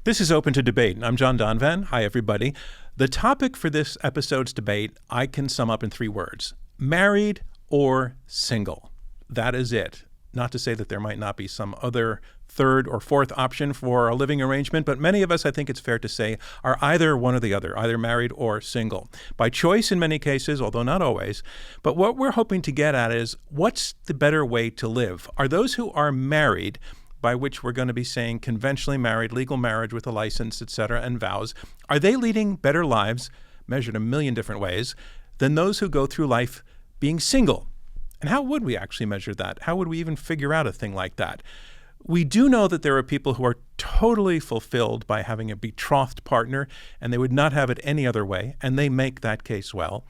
This is Open to Debate. I'm John Donvan. Hi, everybody. The topic for this episode's debate I can sum up in 3 words: married or single. That is it. Not to say that there might not be some other third or fourth option for a living arrangement, but many of us, I think it's fair to say, are either one or the other, either married or single. By choice in many cases, although not always. But what we're hoping to get at is, what's the better way to live? Are those who are married, by which we're going to be saying conventionally married, legal marriage with a license, etc., and vows, are they leading better lives, measured a million different ways, than those who go through life being single? And how would we actually measure that? How would we even figure out a thing like that? We do know that there are people who are totally fulfilled by having a betrothed partner, and they would not have it any other way, and they make that case well.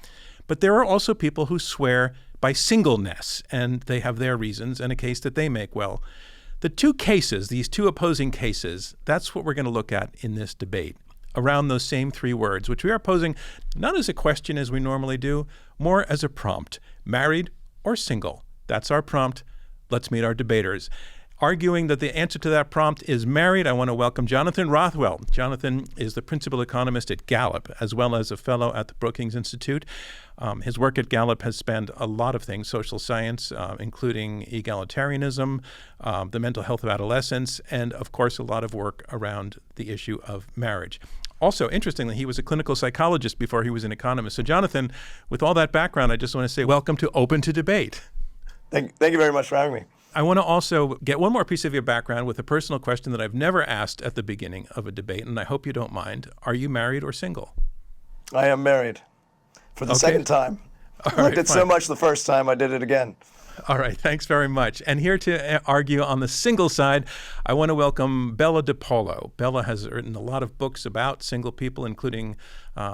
But there are also people who swear by singleness, and they have their reasons and a case that they make well. The 2 cases, these 2 opposing cases, that's what we're going to look at in this debate, around those same 3 words, which we are posing not as a question as we normally do, more as a prompt: married or single? That's our prompt. Let's meet our debaters. Arguing that the answer to that prompt is married, I want to welcome Jonathan Rothwell. Jonathan is the principal economist at Gallup, as well as a fellow at the Brookings Institute. His work at Gallup has spanned a lot of things: social science, including egalitarianism, the mental health of adolescents, and, of course, a lot of work around the issue of marriage. Also, interestingly, he was a clinical psychologist before he was an economist. So, Jonathan, with all that background, I just want to say welcome to Open to Debate. Thank you very much for having me. I want to also get one more piece of your background with a personal question that I've never asked at the beginning of a debate, and I hope you don't mind. Are you married or single? I am married for the second time. I liked it so much the first time, I did it again. All right, thanks very much. And here to argue on the single side, I want to welcome Bella DePaulo. Bella has written a lot of books about single people, including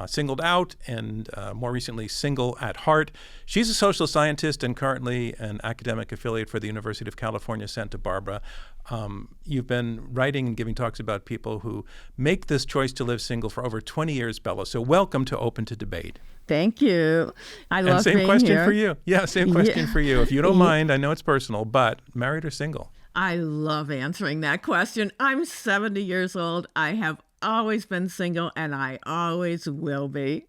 Singled Out and more recently Single at Heart. She's a social scientist and currently an academic affiliate for the University of California, Santa Barbara. You've been writing and giving talks about people who make this choice to live single for over 20 years, Bella. So welcome to Open to Debate. Thank you. I love being here. And same question for you. Yeah, same question for you. If you don't mind, I know it's personal, but married or single? I love answering that question. I'm 70 years old. I have always been single, and I always will be.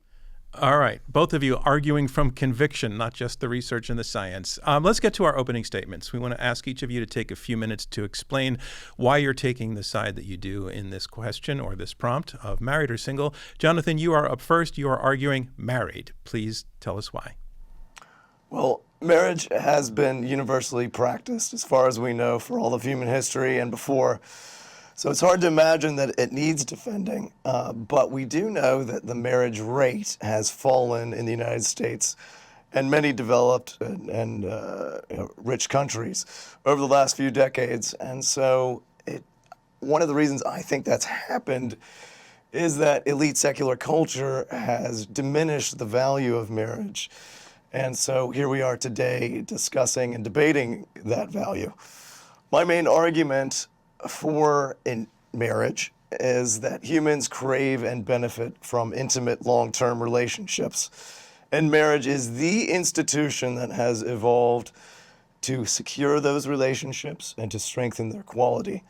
All right. Both of you arguing from conviction, not just the research and the science. Let's get to our opening statements. We want to ask each of you to take a few minutes to explain why you're taking the side that you do in this question or this prompt of married or single. Jonathan, you are up first. You are arguing married. Please tell us why. Well, marriage has been universally practiced, as far as we know, for all of human history and before. So it's hard to imagine that it needs defending, but we do know that the marriage rate has fallen in the United States and many developed and rich countries over the last few decades. And so one of the reasons I think that's happened is that elite secular culture has diminished the value of marriage. And so here we are today discussing and debating that value. My main argument for in marriage is that humans crave and benefit from intimate long-term relationships. And marriage is the institution that has evolved to secure those relationships and to strengthen their quality.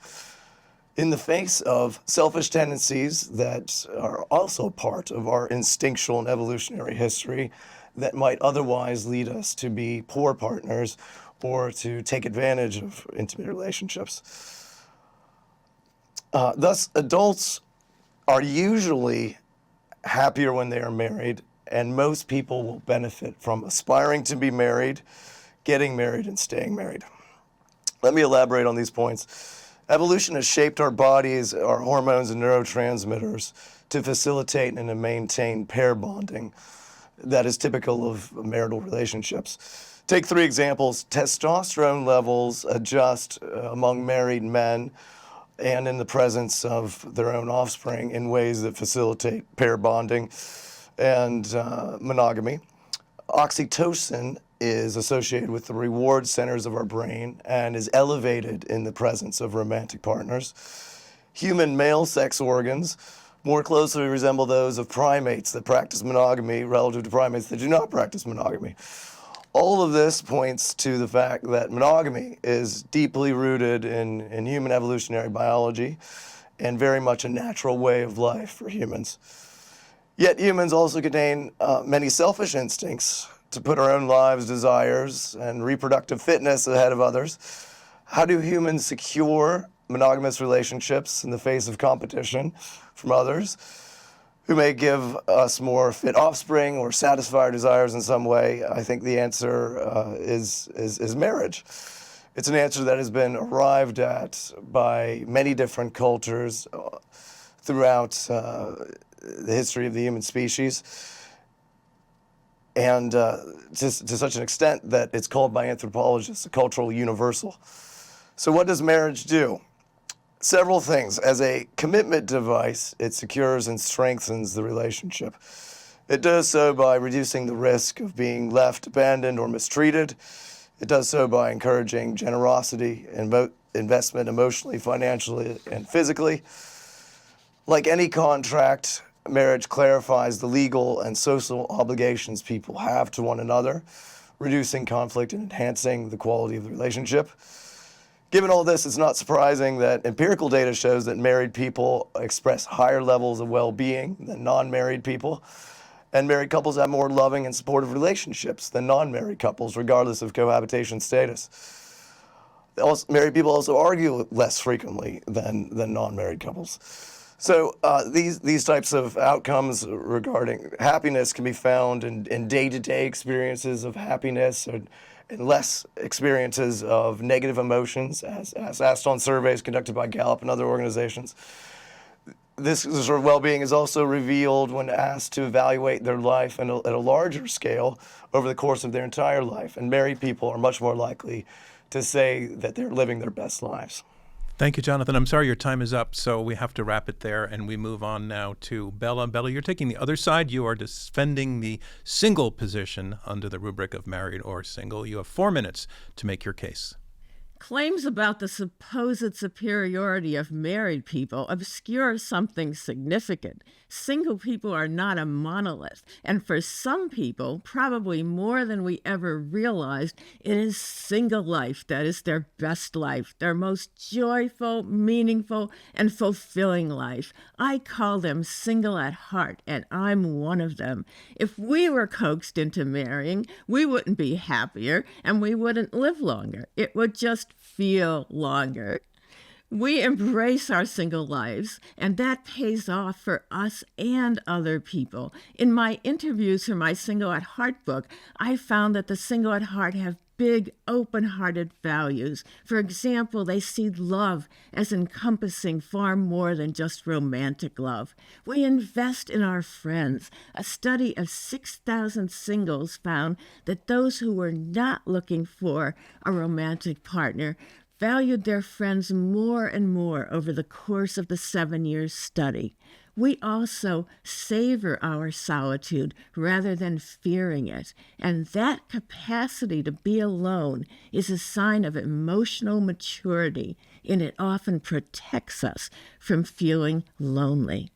In the face of selfish tendencies that are also part of our instinctual and evolutionary history that might otherwise lead us to be poor partners or to take advantage of intimate relationships. Thus, adults are usually happier when they are married, and most people will benefit from aspiring to be married, getting married, and staying married. Let me elaborate on these points. Evolution has shaped our bodies, our hormones, and neurotransmitters to facilitate and to maintain pair bonding that is typical of marital relationships. Take 3 examples. Testosterone levels adjust among married men and in the presence of their own offspring in ways that facilitate pair bonding and monogamy. Oxytocin is associated with the reward centers of our brain and is elevated in the presence of romantic partners. Human male sex organs more closely resemble those of primates that practice monogamy relative to primates that do not practice monogamy. All of this points to the fact that monogamy is deeply rooted in human evolutionary biology and very much a natural way of life for humans. Yet humans also contain many selfish instincts to put our own lives, desires, and reproductive fitness ahead of others. How do humans secure monogamous relationships in the face of competition from others who may give us more fit offspring or satisfy our desires in some way? I think the answer is marriage. It's an answer that has been arrived at by many different cultures throughout the history of the human species, and to such an extent that it's called by anthropologists a cultural universal. So what does marriage do? Several things. As a commitment device, it secures and strengthens the relationship. It does so by reducing the risk of being left, abandoned, or mistreated. It does so by encouraging generosity and investment emotionally, financially, and physically. Like any contract, marriage clarifies the legal and social obligations people have to one another, reducing conflict and enhancing the quality of the relationship. Given all this, it's not surprising that empirical data shows that married people express higher levels of well-being than non-married people, and married couples have more loving and supportive relationships than non-married couples, regardless of cohabitation status. Married people also argue less frequently than non-married couples. So these types of outcomes regarding happiness can be found in day-to-day experiences of happiness and less experiences of negative emotions, as asked on surveys conducted by Gallup and other organizations. This sort of well-being is also revealed when asked to evaluate their life at a larger scale over the course of their entire life. And married people are much more likely to say that they're living their best lives. Thank you, Jonathan. I'm sorry your time is up, so we have to wrap it there, and we move on now to Bella. Bella, you're taking the other side. You are defending the single position under the rubric of married or single. You have 4 minutes to make your case. Claims about the supposed superiority of married people obscure something significant. Single people are not a monolith, and for some people, probably more than we ever realized, it is single life that is their best life, their most joyful, meaningful, and fulfilling life. I call them single at heart, and I'm one of them. If we were coaxed into marrying, we wouldn't be happier, and we wouldn't live longer. It would just feel longer. We embrace our single lives, and that pays off for us and other people. In my interviews for my Single at Heart book, I found that the single at heart have big, open-hearted values. For example, they see love as encompassing far more than just romantic love. We invest in our friends. A study of 6,000 singles found that those who were not looking for a romantic partner valued their friends more and more over the course of the 7-year study. We also savor our solitude rather than fearing it, and that capacity to be alone is a sign of emotional maturity, and it often protects us from feeling lonely.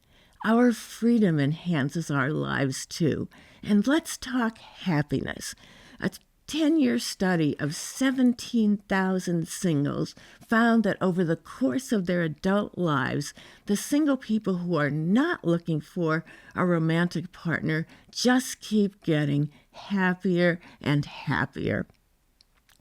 Our freedom enhances our lives too, and let's talk happiness. A 10-year study of 17,000 singles found that over the course of their adult lives, the single people who are not looking for a romantic partner just keep getting happier and happier.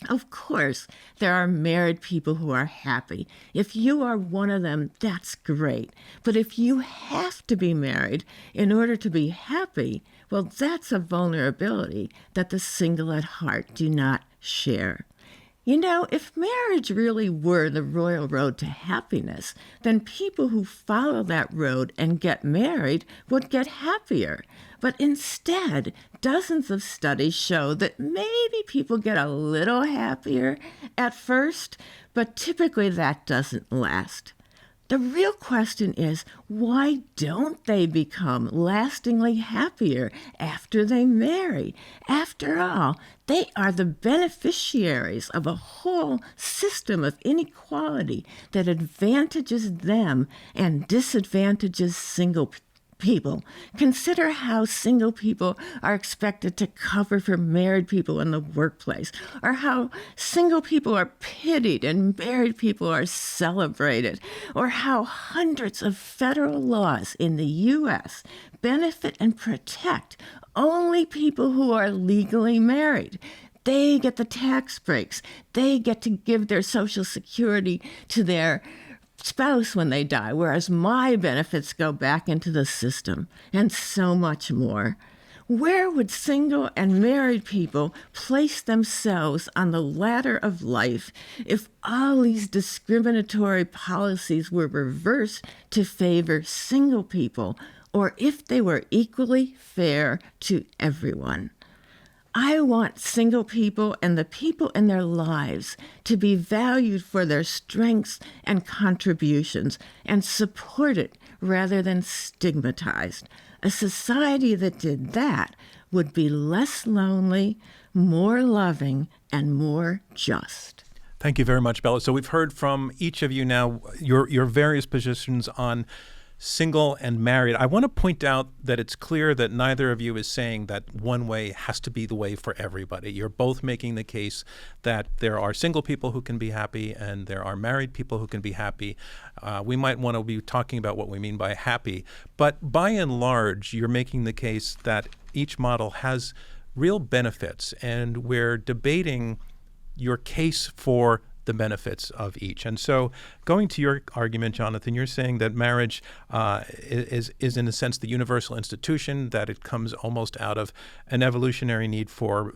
Of course, there are married people who are happy. If you are one of them, that's great. But if you have to be married in order to be happy, well, that's a vulnerability that the single at heart do not share. You know, if marriage really were the royal road to happiness, then people who follow that road and get married would get happier. But instead, dozens of studies show that maybe people get a little happier at first, but typically that doesn't last. The real question is, why don't they become lastingly happier after they marry? After all, they are the beneficiaries of a whole system of inequality that advantages them and disadvantages single people. Consider how single people are expected to cover for married people in the workplace, or how single people are pitied and married people are celebrated, or how hundreds of federal laws in the U.S. benefit and protect only people who are legally married. They get the tax breaks. They get to give their Social Security to their spouse when they die, whereas my benefits go back into the system, and so much more. Where would single and married people place themselves on the ladder of life if all these discriminatory policies were reversed to favor single people, or if they were equally fair to everyone? I want single people and the people in their lives to be valued for their strengths and contributions and supported rather than stigmatized. A society that did that would be less lonely, more loving, and more just. Thank you very much, Bella. So we've heard from each of you now your various positions on single and married. I want to point out that it's clear that neither of you is saying that one way has to be the way for everybody. You're both making the case that there are single people who can be happy and there are married people who can be happy. We might want to be talking about what we mean by happy, but by and large, you're making the case that each model has real benefits, and we're debating your case for the benefits of each. And so going to your argument, Jonathan, you're saying that marriage is in a sense the universal institution, that it comes almost out of an evolutionary need for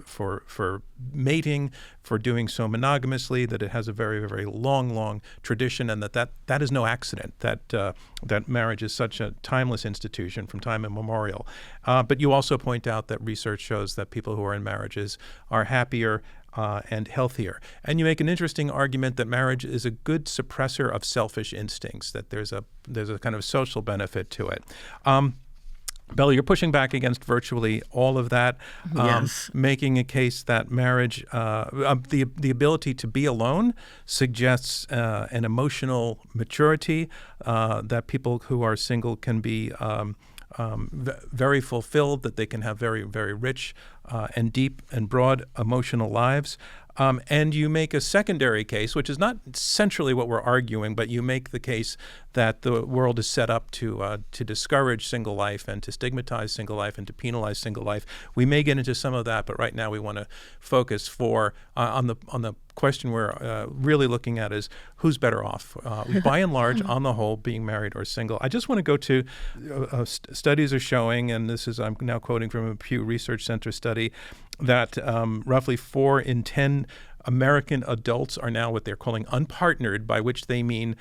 mating, for doing so monogamously, that it has a very, very long tradition, and that is no accident, that marriage is such a timeless institution from time immemorial. But you also point out that research shows that people who are in marriages are happier and healthier. And you make an interesting argument that marriage is a good suppressor of selfish instincts, that there's a kind of social benefit to it. Bella, you're pushing back against virtually all of that, Yes. making a case that marriage, the ability to be alone suggests an emotional maturity, that people who are single can be very fulfilled, that they can have very, very rich and deep and broad emotional lives. And you make a secondary case, which is not centrally what we're arguing, but you make the case that the world is set up to discourage single life and to stigmatize single life and to penalize single life. We may get into some of that, but right now we want to focus on the question we're really looking at is who's better off, by and large, on the whole, being married or single. I just want to go to studies are showing, and I'm now quoting from a Pew Research Center study, that roughly 4 in 10 American adults are now what they're calling unpartnered, by which they mean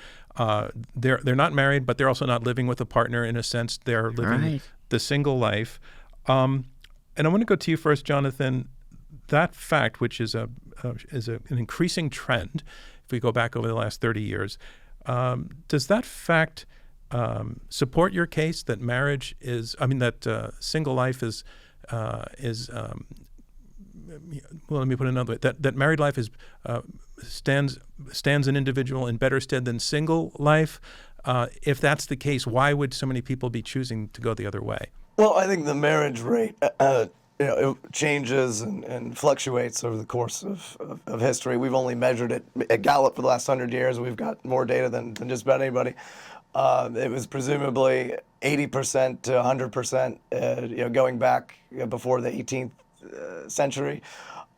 they're not married, but they're also not living with a partner. In a sense, they're living the single life. And I want to go to you first, Jonathan. That fact, which is an increasing trend, if we go back over the last 30 years, does that fact support your case that single life is well, let me put it another way, that married life stands an individual in better stead than single life? If that's the case, why would so many people be choosing to go the other way? Well, I think the marriage rate it changes and fluctuates over the course of history. We've only measured it at Gallup for the last 100 years. We've got more data than just about anybody. It was presumably 80% to 100%, going back before the 18th century.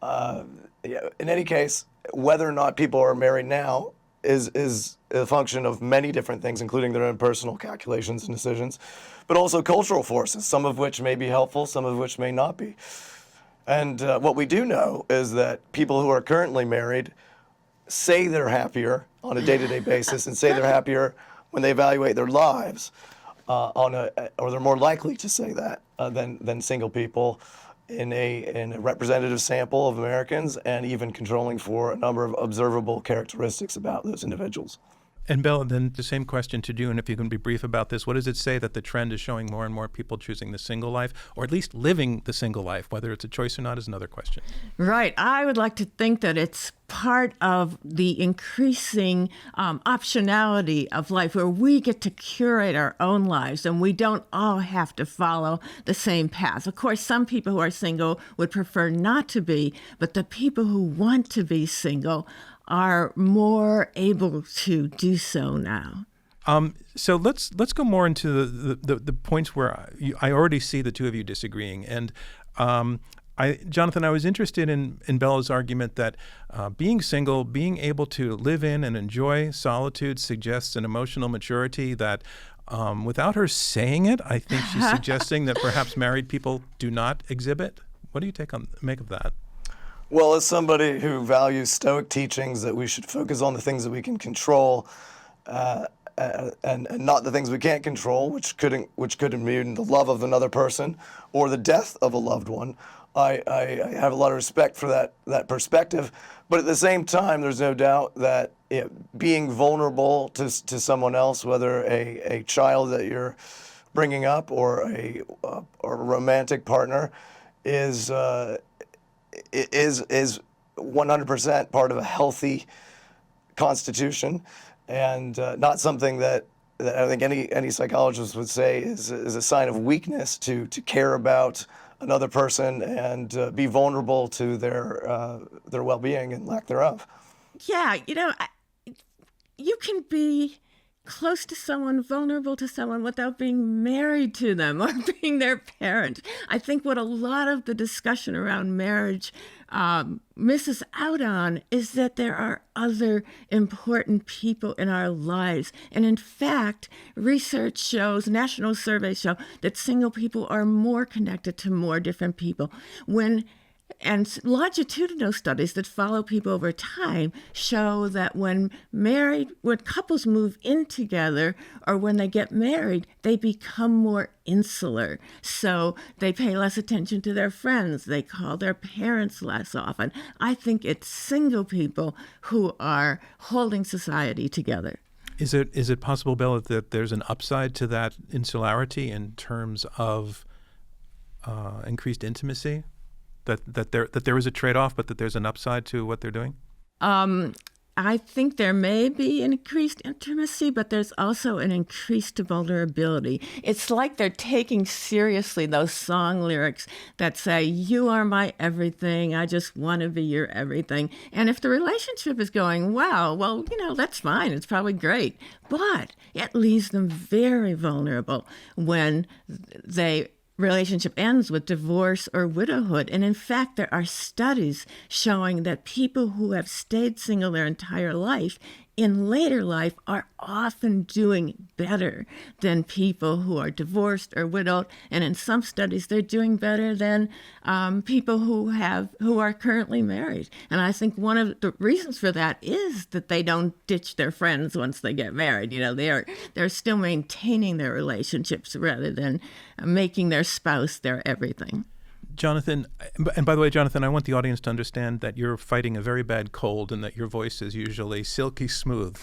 In any case, whether or not people are married now is a function of many different things, including their own personal calculations and decisions, but also cultural forces, some of which may be helpful, some of which may not be. And what we do know is that people who are currently married say they're happier on a day-to-day basis and say they're happier when they evaluate their lives, or they're more likely to say that than single people in a representative sample of Americans, and even controlling for a number of observable characteristics about those individuals. And Bella, then the same question to you, and if you can be brief about this, what does it say that the trend is showing more and more people choosing the single life, or at least living the single life? Whether it's a choice or not is another question. Right. I would like to think that it's part of the increasing optionality of life where we get to curate our own lives and we don't all have to follow the same path. Of course, some people who are single would prefer not to be, but the people who want to be single are more able to do so now. So let's go more into the points where I already see the two of you disagreeing. And Jonathan, I was interested in Bella's argument that being single, being able to live in and enjoy solitude suggests an emotional maturity that without her saying it, I think she's suggesting that perhaps married people do not exhibit. What do you make of that? Well, as somebody who values Stoic teachings that we should focus on the things that we can control and not the things we can't control, which could mean the love of another person or the death of a loved one, I have a lot of respect for that perspective. But at the same time, there's no doubt that being vulnerable to someone else, whether a child that you're bringing up or a romantic partner, is 100% part of a healthy constitution, and not something that I think any psychologist would say is a sign of weakness to care about another person and be vulnerable to their well-being and lack thereof. Yeah, you can be close to someone, vulnerable to someone without being married to them or being their parent. I think what a lot of the discussion around marriage misses out on is that there are other important people in our lives. And in fact, research shows, national surveys show that single people are more connected to more different people. And longitudinal studies that follow people over time show that when couples move in together or when they get married, they become more insular. So they pay less attention to their friends. They call their parents less often. I think it's single people who are holding society together. Is it possible, Bella, that there's an upside to that insularity in terms of increased intimacy? That there is a trade-off, but that there's an upside to what they're doing? I think there may be an increased intimacy, but there's also an increased vulnerability. It's like they're taking seriously those song lyrics that say, "You are my everything, I just want to be your everything." And if the relationship is going well, that's fine. It's probably great. But it leaves them very vulnerable when relationship ends with divorce or widowhood. And in fact, there are studies showing that people who have stayed single their entire life in later life are often doing better than people who are divorced or widowed. And in some studies, they're doing better than people who are currently married. And I think one of the reasons for that is that they don't ditch their friends once they get married. They're still maintaining their relationships rather than making their spouse their everything. Jonathan, and by the way, Jonathan, I want the audience to understand that you're fighting a very bad cold and that your voice is usually silky smooth.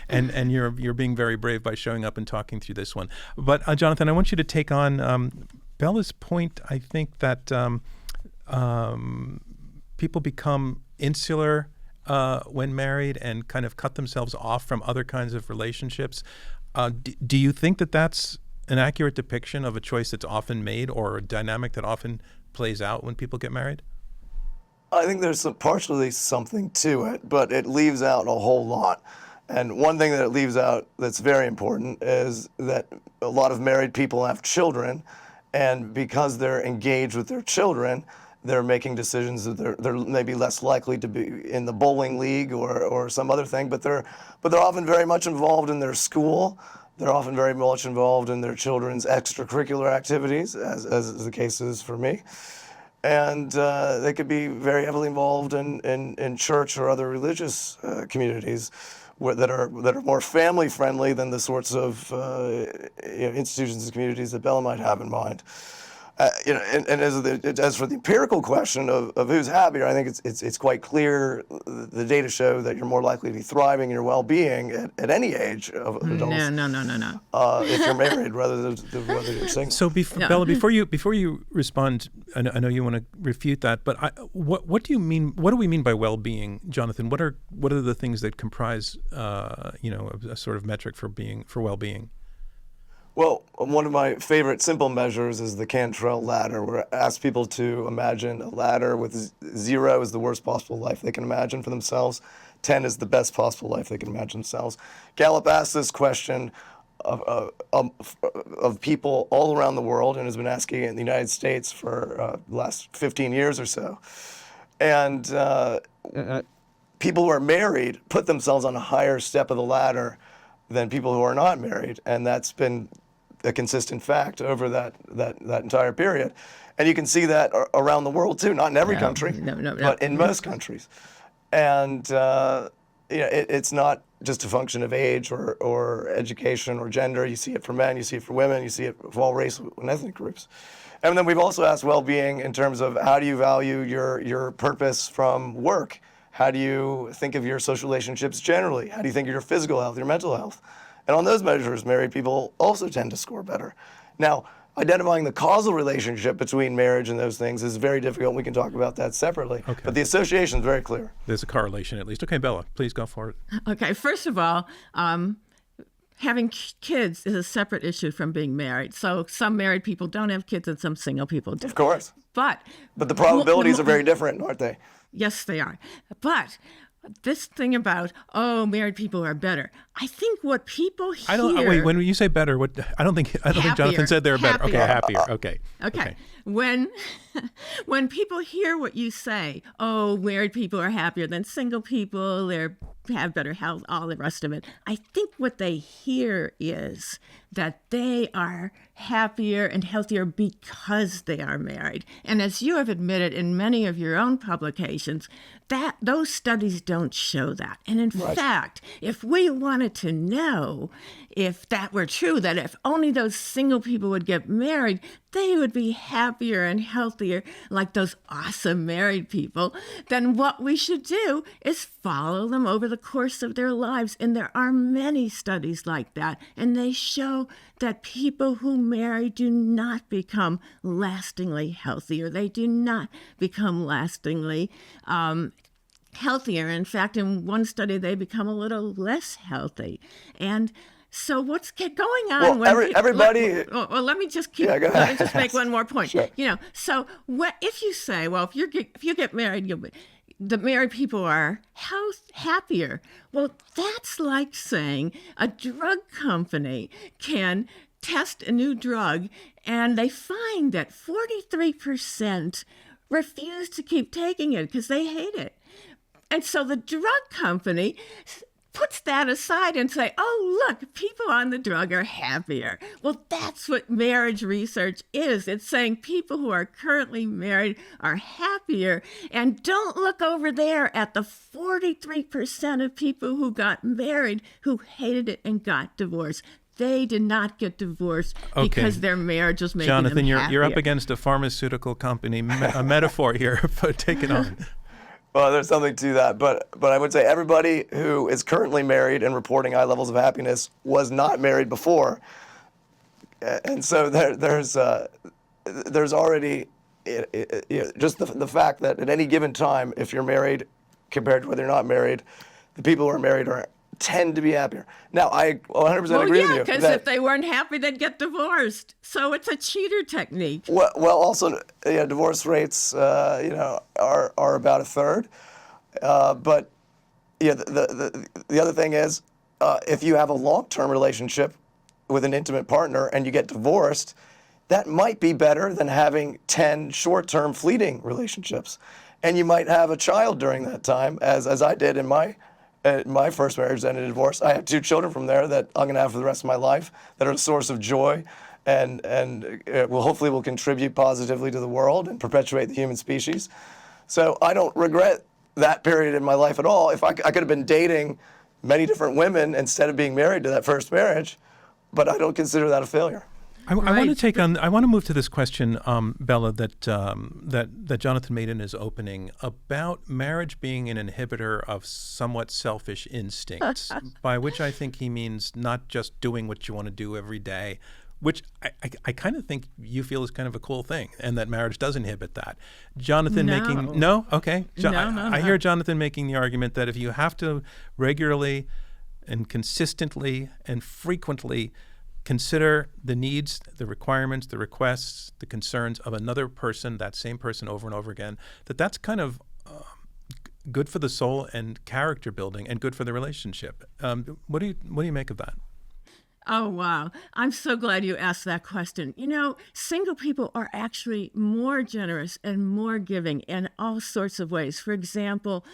And you're being very brave by showing up and talking through this one. But Jonathan, I want you to take on Bella's point, I think, that people become insular when married and kind of cut themselves off from other kinds of relationships. Do you think that that's an accurate depiction of a choice that's often made or a dynamic that often plays out when people get married? I think there's partially something to it, but it leaves out a whole lot. And one thing that it leaves out that's very important is that a lot of married people have children, and because they're engaged with their children, they're making decisions that they're maybe less likely to be in the bowling league or some other thing, but they're often very much involved in their school. They're often very much involved in their children's extracurricular activities, as the case is for me. And they could be very heavily involved in church or other religious communities that are more family-friendly than the sorts of institutions and communities that Bella might have in mind. And as for the empirical question of who's happier, I think it's quite clear. The data show that you're more likely to be thriving in your well-being at any age of adults. No. If you're married, rather than whether you're single. So, Bella, before you respond, I know you want to refute that, but what do you mean? What do we mean by well-being, Jonathan? What are the things that comprise a sort of metric for well-being? Well, one of my favorite simple measures is the Cantrell ladder, where I ask people to imagine a ladder with 0 is the worst possible life they can imagine for themselves, 10 is the best possible life they can imagine themselves. Gallup asked this question of people all around the world and has been asking it in the United States for the last 15 years or so. And people who are married put themselves on a higher step of the ladder than people who are not married, and that's been a consistent fact over that entire period. And you can see that around the world too, not in every country, but in most countries. And it's not just a function of age or education or gender. You see it for men, you see it for women, you see it for all race and ethnic groups. And then we've also asked well-being in terms of how do you value your purpose from work? How do you think of your social relationships generally? How do you think of your physical health, your mental health? And on those measures, married people also tend to score better. Now, identifying the causal relationship between marriage and those things is very difficult. We can talk about that separately. Okay. But the association is very clear. There's a correlation at least. Okay, Bella, please go for it. Okay, first of all, having kids is a separate issue from being married. So some married people don't have kids and some single people do. Of course. But the probabilities are very different, aren't they? Yes, they are. But this thing about, married people are better. I think what people hear... Wait, when you say better, what? I don't think Jonathan said they're better. Okay, happier. Okay. When people hear what you say, married people are happier than single people, they have better health, all the rest of it. I think what they hear is that they are happier and healthier because they are married. And as you have admitted in many of your own publications, that those studies don't show that. And in fact, if we wanted to know if that were true, that if only those single people would get married, they would be happier and healthier like those awesome married people, then what we should do is follow them over the course of their lives. And there are many studies like that. And they show that people who marry do not become lastingly healthier. They do not become lastingly healthier. In fact, in one study, they become a little less healthy. And so what's going on? Well, everybody. Let me just go ahead. Let me just make one more point. Sure. So if you say, if you get married, the married people are happier. Well, that's like saying a drug company can test a new drug and they find that 43% refuse to keep taking it because they hate it. And so the drug company puts that aside and say, look, people on the drug are happier. Well, that's what marriage research is. It's saying people who are currently married are happier. And don't look over there at the 43% of people who got married who hated it and got divorced. They did not get divorced because their marriage was making them happier. Jonathan, you're up against a pharmaceutical company, a metaphor here, but take it on. Well, there's something to that, but I would say everybody who is currently married and reporting high levels of happiness was not married before, and so there's already just the fact that at any given time, if you're married compared to whether you're not married, the people who are married tend to be happier. Now, I 100% agree with you. Because if they weren't happy, they'd get divorced. So it's a cheater technique. Well, also, divorce rates, are about a third. But the other thing is, if you have a long-term relationship with an intimate partner and you get divorced, that might be better than having 10 short-term fleeting relationships. And you might have a child during that time, as I did in my first marriage and a divorce. I have 2 children from there that I'm going to have for the rest of my life that are a source of joy and hopefully will contribute positively to the world and perpetuate the human species. So I don't regret that period in my life at all. If I could have been dating many different women instead of being married to that first marriage, but I don't consider that a failure. I want to take on. I want to move to this question, Bella, that Jonathan made in his opening about marriage being an inhibitor of somewhat selfish instincts, by which I think he means not just doing what you want to do every day, which I kind of think you feel is kind of a cool thing, and that marriage does inhibit that. Jonathan making no, okay. I hear Jonathan making the argument that if you have to regularly and consistently and frequently consider the needs, the requirements, the requests, the concerns of another person, that same person over and over again, that's kind of good for the soul and character building and good for the relationship. What do you make of that? Oh, wow. I'm so glad you asked that question. Single people are actually more generous and more giving in all sorts of ways. For example,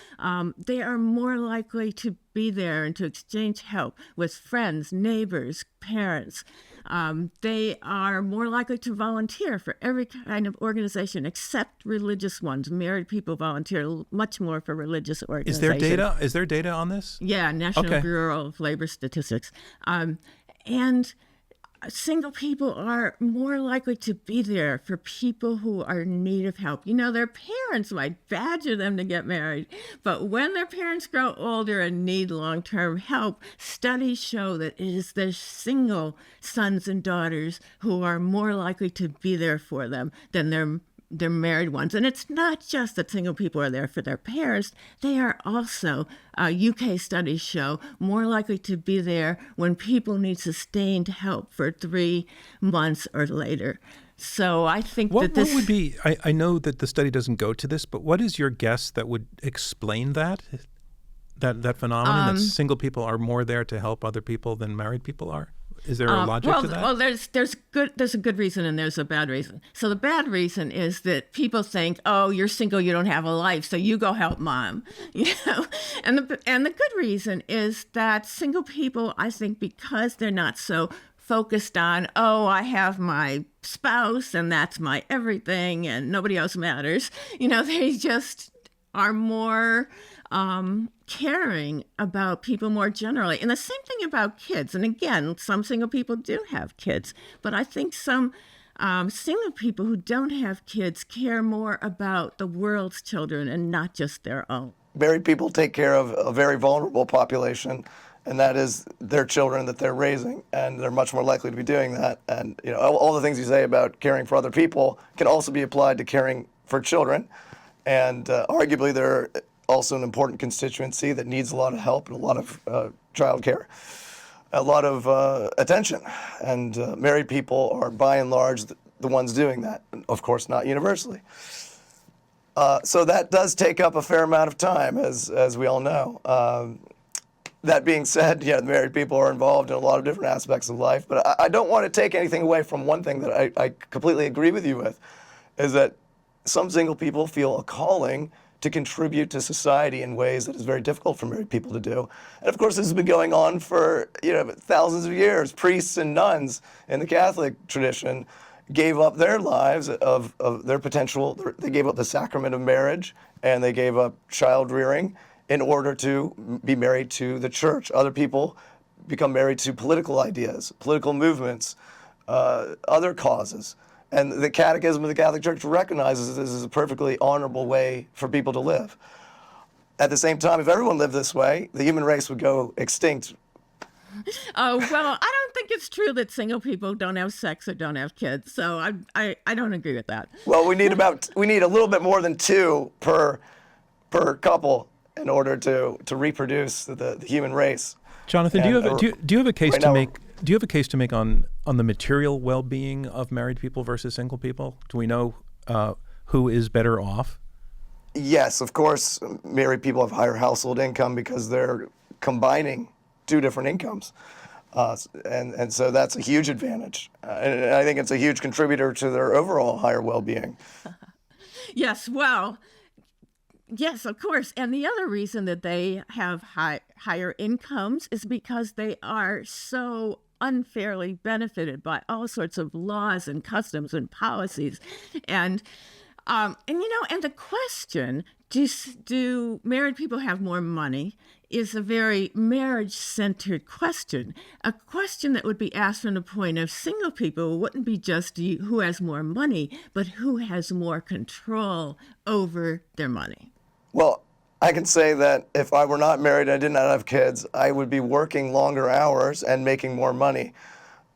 they are more likely to be there and to exchange help with friends, neighbors, parents. They are more likely to volunteer for every kind of organization except religious ones. Married people volunteer much more for religious organizations. Is there data on this? Yeah, National Bureau of Labor Statistics. And single people are more likely to be there for people who are in need of help. Their parents might badger them to get married, but when their parents grow older and need long-term help, studies show that it is their single sons and daughters who are more likely to be there for them than their married ones. And it's not just that single people are there for their parents. They are also, UK studies show, more likely to be there when people need sustained help for 3 months or later. So I think what would be, I know that the study doesn't go to this, but what is your guess that would explain that phenomenon, that single people are more there to help other people than married people are? Is there a logic to that? Well, there's a good reason and there's a bad reason. So the bad reason is that people think, oh, you're single, you don't have a life, so you go help mom. And the good reason is that single people, I think, because they're not so focused on, oh, I have my spouse and that's my everything and nobody else matters. They just are more caring about people more generally. And the same thing about kids. And again, some single people do have kids, but I think some single people who don't have kids care more about the world's children and not just their own. Married people take care of a very vulnerable population, and that is their children that they're raising, and they're much more likely to be doing that. And all the things you say about caring for other people can also be applied to caring for children. And arguably, they're also an important constituency that needs a lot of help and a lot of child care, a lot of attention. And married people are, by and large, the ones doing that. Of course, not universally. So that does take up a fair amount of time, as we all know. That being said, married people are involved in a lot of different aspects of life. But I don't want to take anything away from one thing that I completely agree with you with, is that some single people feel a calling to contribute to society in ways that is very difficult for married people to do. And of course, this has been going on for thousands of years. Priests and nuns in the Catholic tradition gave up their lives of their potential. They gave up the sacrament of marriage and they gave up child rearing in order to be married to the church. Other people become married to political ideas, political movements, other causes. And the Catechism of the Catholic Church recognizes this as a perfectly honorable way for people to live. At the same time, if everyone lived this way, the human race would go extinct. Oh, well, I don't think it's true that single people don't have sex or don't have kids. So I don't agree with that. Well, we need a little bit more than 2 per couple in order to reproduce the human race. Jonathan, do you have a case to make? Do you have a case to make on the material well-being of married people versus single people? Do we know who is better off? Yes, of course. Married people have higher household income because they're combining 2 different incomes. And so that's a huge advantage. And I think it's a huge contributor to their overall higher well-being. Yes, well, yes, of course. And the other reason that they have higher incomes is because they are so unfairly benefited by all sorts of laws and customs and policies. And the question, do married people have more money is a very marriage-centered question. A question that would be asked from the point of single people wouldn't be just who has more money, but who has more control over their money. Well, I can say that if I were not married and I did not have kids, I would be working longer hours and making more money.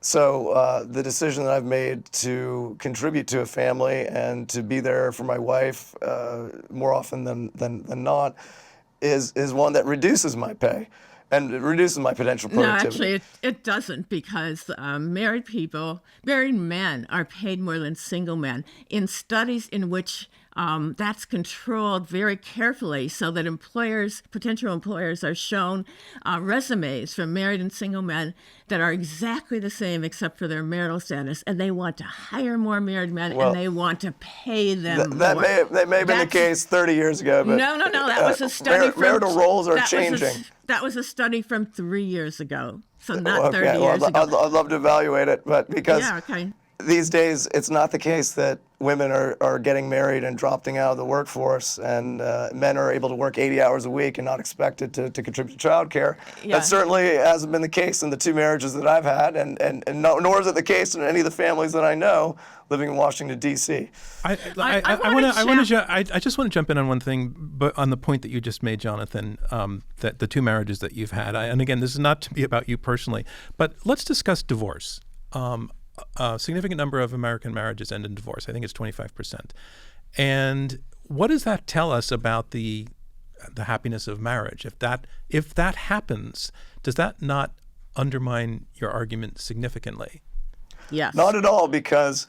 So the decision that I've made to contribute to a family and to be there for my wife more often than not is one that reduces my pay and it reduces my potential productivity. No, actually, it doesn't, because married men are paid more than single men. In studies in which that's controlled very carefully so that potential employers are shown resumes from married and single men that are exactly the same except for their marital status, and they want to hire more married men and they want to pay them more. That may have been the case 30 years ago. But, no, that was a study from... Marital roles are changing. That was a study from 3 years ago, so not 30 years ago. I'd love to evaluate it, but because these days it's not the case that women are getting married and dropping out of the workforce, and men are able to work 80 hours a week and not expected to contribute to childcare. Yeah. That certainly hasn't been the case in the 2 marriages that I've had, and nor is it the case in any of the families that I know living in Washington, D.C. I just want to jump in on one thing, but on the point that you just made, Jonathan, that the 2 marriages that you've had, and again, this is not to be about you personally, but let's discuss divorce. A significant number of American marriages end in divorce. I think it's 25%. And what does that tell us about the happiness of marriage? If that happens, does that not undermine your argument significantly? Yes. Not at all, because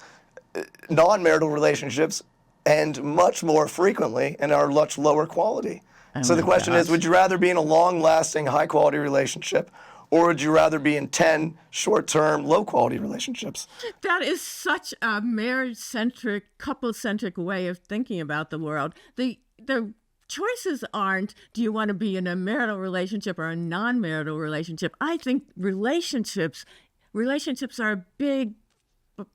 non-marital relationships end much more frequently and are much lower quality. So the question is, would you rather be in a long-lasting, high-quality relationship, or would you rather be in 10 short-term, low-quality relationships? That is such a marriage-centric, couple-centric way of thinking about the world. The choices aren't, do you want to be in a marital relationship or a non-marital relationship? I think relationships are a big,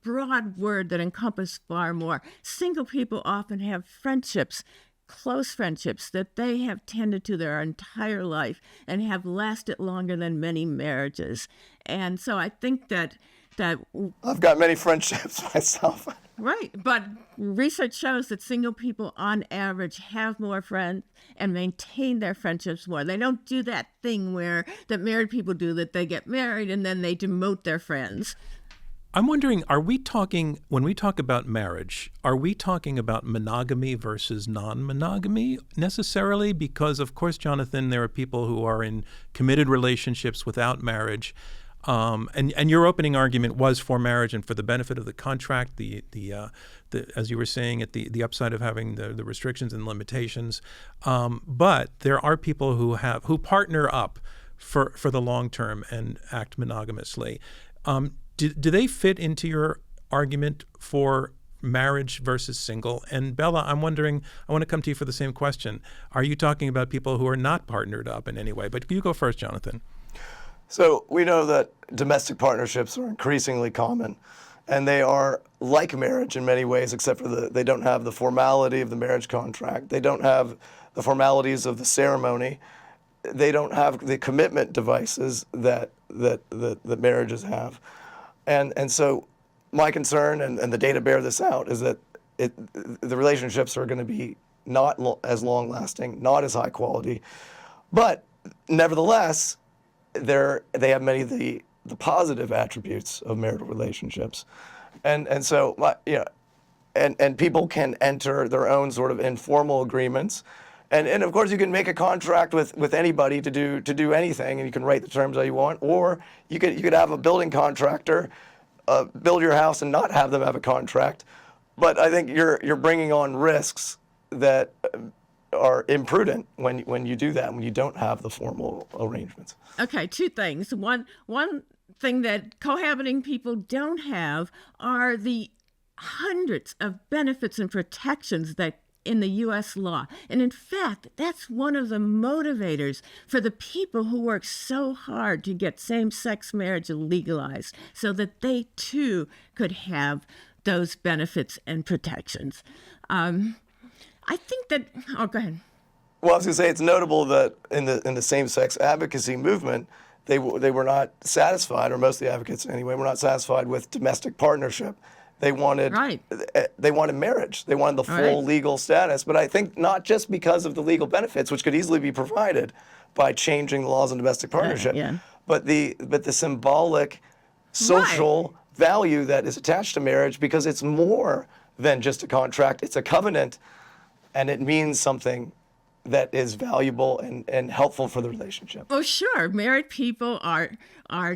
broad word that encompasses far more. Single people often have friendships, close friendships that they have tended to their entire life and have lasted longer than many marriages. And so I think that I've got many friendships myself. Right, but research shows that single people on average have more friends and maintain their friendships more. They don't do that thing that married people do, that they get married and then they demote their friends. I'm wondering, when we talk about marriage, are we talking about monogamy versus non-monogamy necessarily? Because, of course, Jonathan, there are people who are in committed relationships without marriage. And your opening argument was for marriage and for the benefit of the contract, the as you were saying, at the upside of having the restrictions and limitations. But there are people who partner up for the long term and act monogamously. Do they fit into your argument for marriage versus single? And Bella, I'm wondering, I want to come to you for the same question. Are you talking about people who are not partnered up in any way? But you go first, Jonathan. So we know that domestic partnerships are increasingly common, and they are like marriage in many ways, except for they don't have the formality of the marriage contract. They don't have the formalities of the ceremony. They don't have the commitment devices that marriages have. And so my concern, and the data bear this out, is that the relationships are going to be not as long-lasting, not as high quality, but nevertheless, they have many of the positive attributes of marital relationships, and so and people can enter their own sort of informal agreements. And of course, you can make a contract with anybody to do anything, and you can write the terms that you want. Or you could have a building contractor build your house and not have them have a contract. But I think you're bringing on risks that are imprudent when you do that, when you don't have the formal arrangements. Okay, 2 things. One thing that cohabiting people don't have are the hundreds of benefits and protections that in the U.S. law. And in fact, that's one of the motivators for the people who work so hard to get same-sex marriage legalized, so that they too could have those benefits and protections. I I think that, oh, go ahead. Well, I was going to say it's notable that in the same-sex advocacy movement, they were not satisfied, or most of the advocates anyway, were not satisfied with domestic partnership. They wanted marriage. They wanted the full legal status. But I think not just because of the legal benefits, which could easily be provided by changing the laws on domestic partnership, but the symbolic social value that is attached to marriage, because it's more than just a contract. It's a covenant, and it means something that is valuable and helpful for the relationship. Oh, sure. Married people are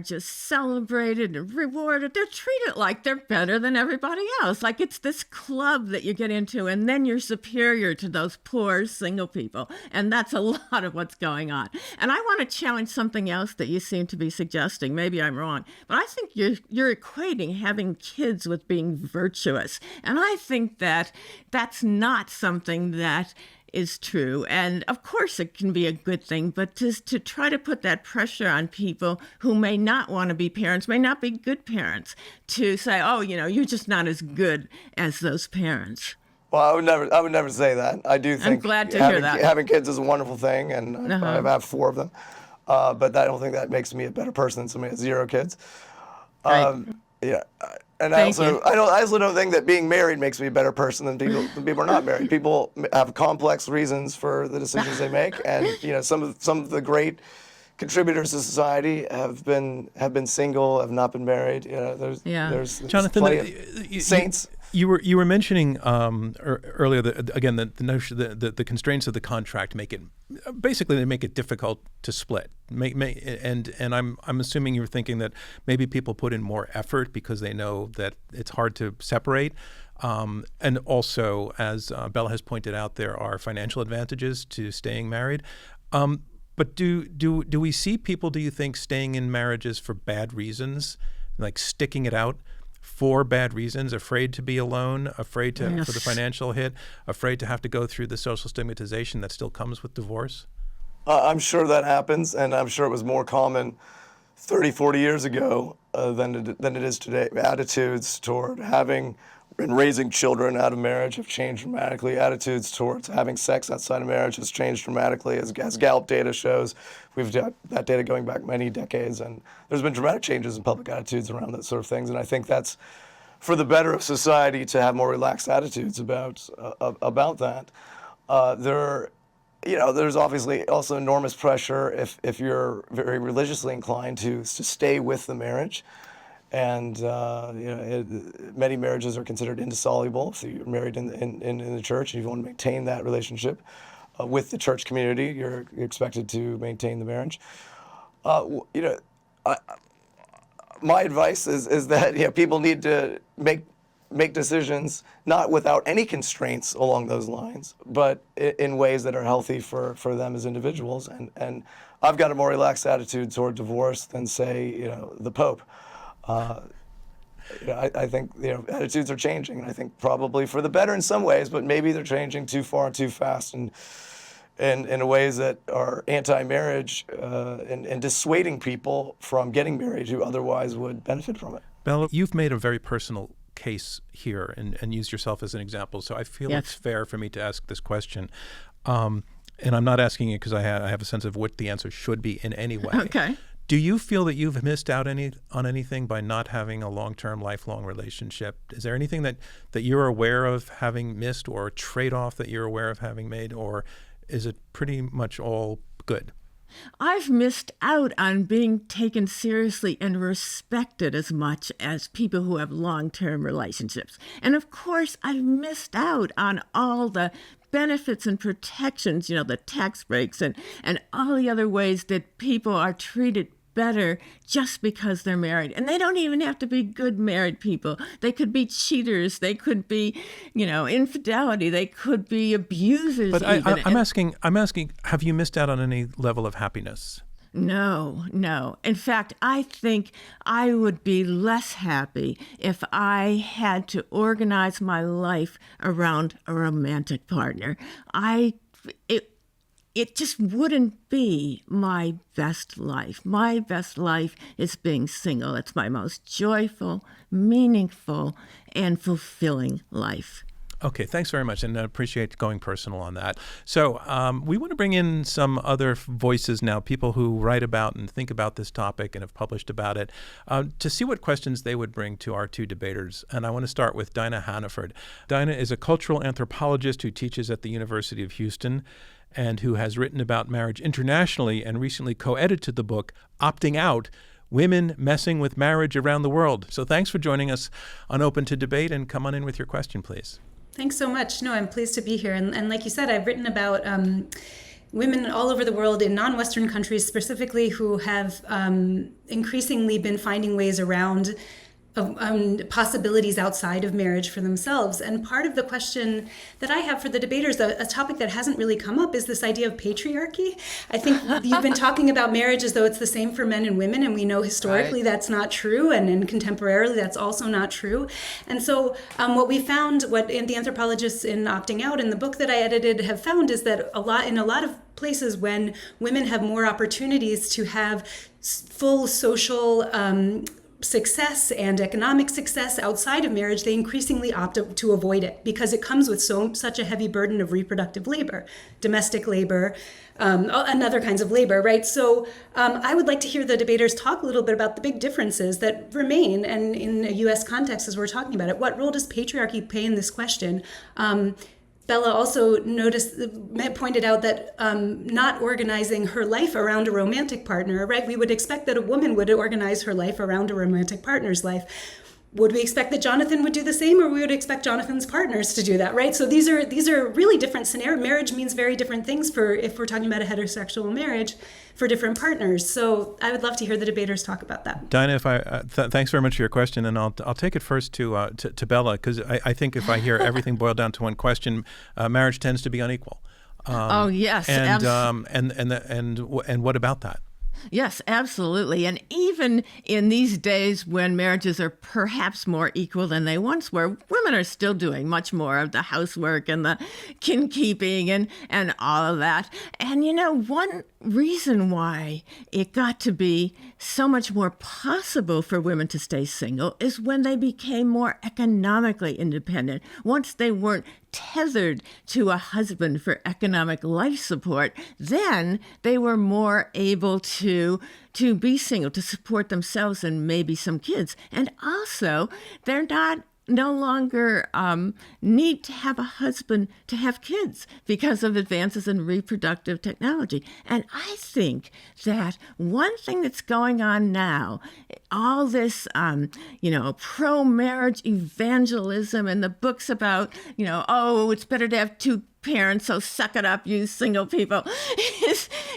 just celebrated and rewarded. They're treated like they're better than everybody else. Like it's this club that you get into, and then you're superior to those poor single people. And that's a lot of what's going on. And I want to challenge something else that you seem to be suggesting. Maybe I'm wrong, but I think you're equating having kids with being virtuous. And I think that that's not something that is true. And of course it can be a good thing, but to try to put that pressure on people who may not want to be parents, may not be good parents, to say, oh, you're just not as good as those parents. Well, I would never say that. I do think I'm glad to hear that. Having kids is a wonderful thing, and I have 4 of them. But I don't think that makes me a better person than somebody with 0 kids. Yeah. And I also don't think that being married makes me a better person than people who are not married. People have complex reasons for the decisions they make, and some of the great contributors to society have been single, have not been married. There's Jonathan, plenty of saints. You were mentioning earlier again the notion the constraints of the contract make it difficult to split. And I'm assuming you're thinking that maybe people put in more effort because they know that it's hard to separate. And also, as Bella has pointed out, there are financial advantages to staying married. But do we see people, do you think, staying in marriages for bad reasons, like sticking it out for bad reasons, afraid to be alone, afraid for the financial hit, afraid to have to go through the social stigmatization that still comes with divorce? I'm sure that happens, and I'm sure it was more common 30, 40 years ago than it is today. Attitudes toward having and raising children out of marriage have changed dramatically. Attitudes towards having sex outside of marriage has changed dramatically, as Gallup data shows. We've got that data going back many decades, and there's been dramatic changes in public attitudes around that sort of things. And I think that's for the better of society to have more relaxed attitudes about that. There's obviously also enormous pressure if you're very religiously inclined to stay with the marriage. And many marriages are considered indissoluble. So you're married in the church, and you want to maintain that relationship with the church community. You're expected to maintain the marriage. My advice is that people need to make decisions not without any constraints along those lines, but in ways that are healthy for them as individuals. And I've got a more relaxed attitude toward divorce than, say, the Pope. I think attitudes are changing, and I think probably for the better in some ways, but maybe they're changing too far and too fast, and in ways that are anti-marriage and dissuading people from getting married who otherwise would benefit from it. Bella, you've made a very personal case here and used yourself as an example, so I feel it's fair for me to ask this question. And I'm not asking it because I have a sense of what the answer should be in any way. Okay. Do you feel that you've missed out on anything by not having a long-term, lifelong relationship? Is there anything that you're aware of having missed, or a trade-off that you're aware of having made, or is it pretty much all good? I've missed out on being taken seriously and respected as much as people who have long-term relationships. And of course, I've missed out on all the benefits and protections, the tax breaks and all the other ways that people are treated better just because they're married. And they don't even have to be good married people. They could be cheaters. They could be, infidelity. They could be abusers. But I'm asking, have you missed out on any level of happiness? No. In fact, I think I would be less happy if I had to organize my life around a romantic partner. It just wouldn't be my best life. My best life is being single. It's my most joyful, meaningful, and fulfilling life. Okay, thanks very much, and I appreciate going personal on that. So we want to bring in some other voices now, people who write about and think about this topic and have published about it, to see what questions they would bring to our two debaters. And I want to start with Dinah Hannaford. Dinah is a cultural anthropologist who teaches at the University of Houston and who has written about marriage internationally and recently co-edited the book Opting Out: Women Messing with Marriage Around the World. So thanks for joining us on Open to Debate, and come on in with your question, please. Thanks so much. No, I'm pleased to be here. And like you said, I've written about women all over the world in non-Western countries specifically who have increasingly been finding ways around possibilities outside of marriage for themselves. And part of the question that I have for the debaters, a topic that hasn't really come up, is this idea of patriarchy. I think you've been talking about marriage as though it's the same for men and women, and we know historically that's not true, and contemporarily that's also not true. And so what we found, what the anthropologists in Opting Out, in the book that I edited, have found is that in a lot of places when women have more opportunities to have full social success and economic success outside of marriage, they increasingly opt to avoid it because it comes with such a heavy burden of reproductive labor, domestic labor, and other kinds of labor, right? So I would like to hear the debaters talk a little bit about the big differences that remain, and in a U.S. context, as we're talking about it, what role does patriarchy play in this question? Bella also pointed out that not organizing her life around a romantic partner, right? We would expect that a woman would organize her life around a romantic partner's life. Would we expect that Jonathan would do the same, or we would expect Jonathan's partners to do that, right? So these are really different scenarios. Marriage means very different things if we're talking about a heterosexual marriage, for different partners. So I would love to hear the debaters talk about that. Dinah, thanks very much for your question, and I'll take it first to Bella, because I think if I hear everything boiled down to one question, marriage tends to be unequal. Oh yes, and what about that? Yes, absolutely. And even in these days when marriages are perhaps more equal than they once were, women are still doing much more of the housework and the kin keeping and all of that. And one reason why it got to be so much more possible for women to stay single is when they became more economically independent. Once they weren't tethered to a husband for economic life support, then they were more able to be single, to support themselves and maybe some kids. And also, they're no longer need to have a husband to have kids because of advances in reproductive technology. And I think that one thing that's going on now, all this, pro-marriage evangelism and the books about, it's better to have two parents, so suck it up, you single people,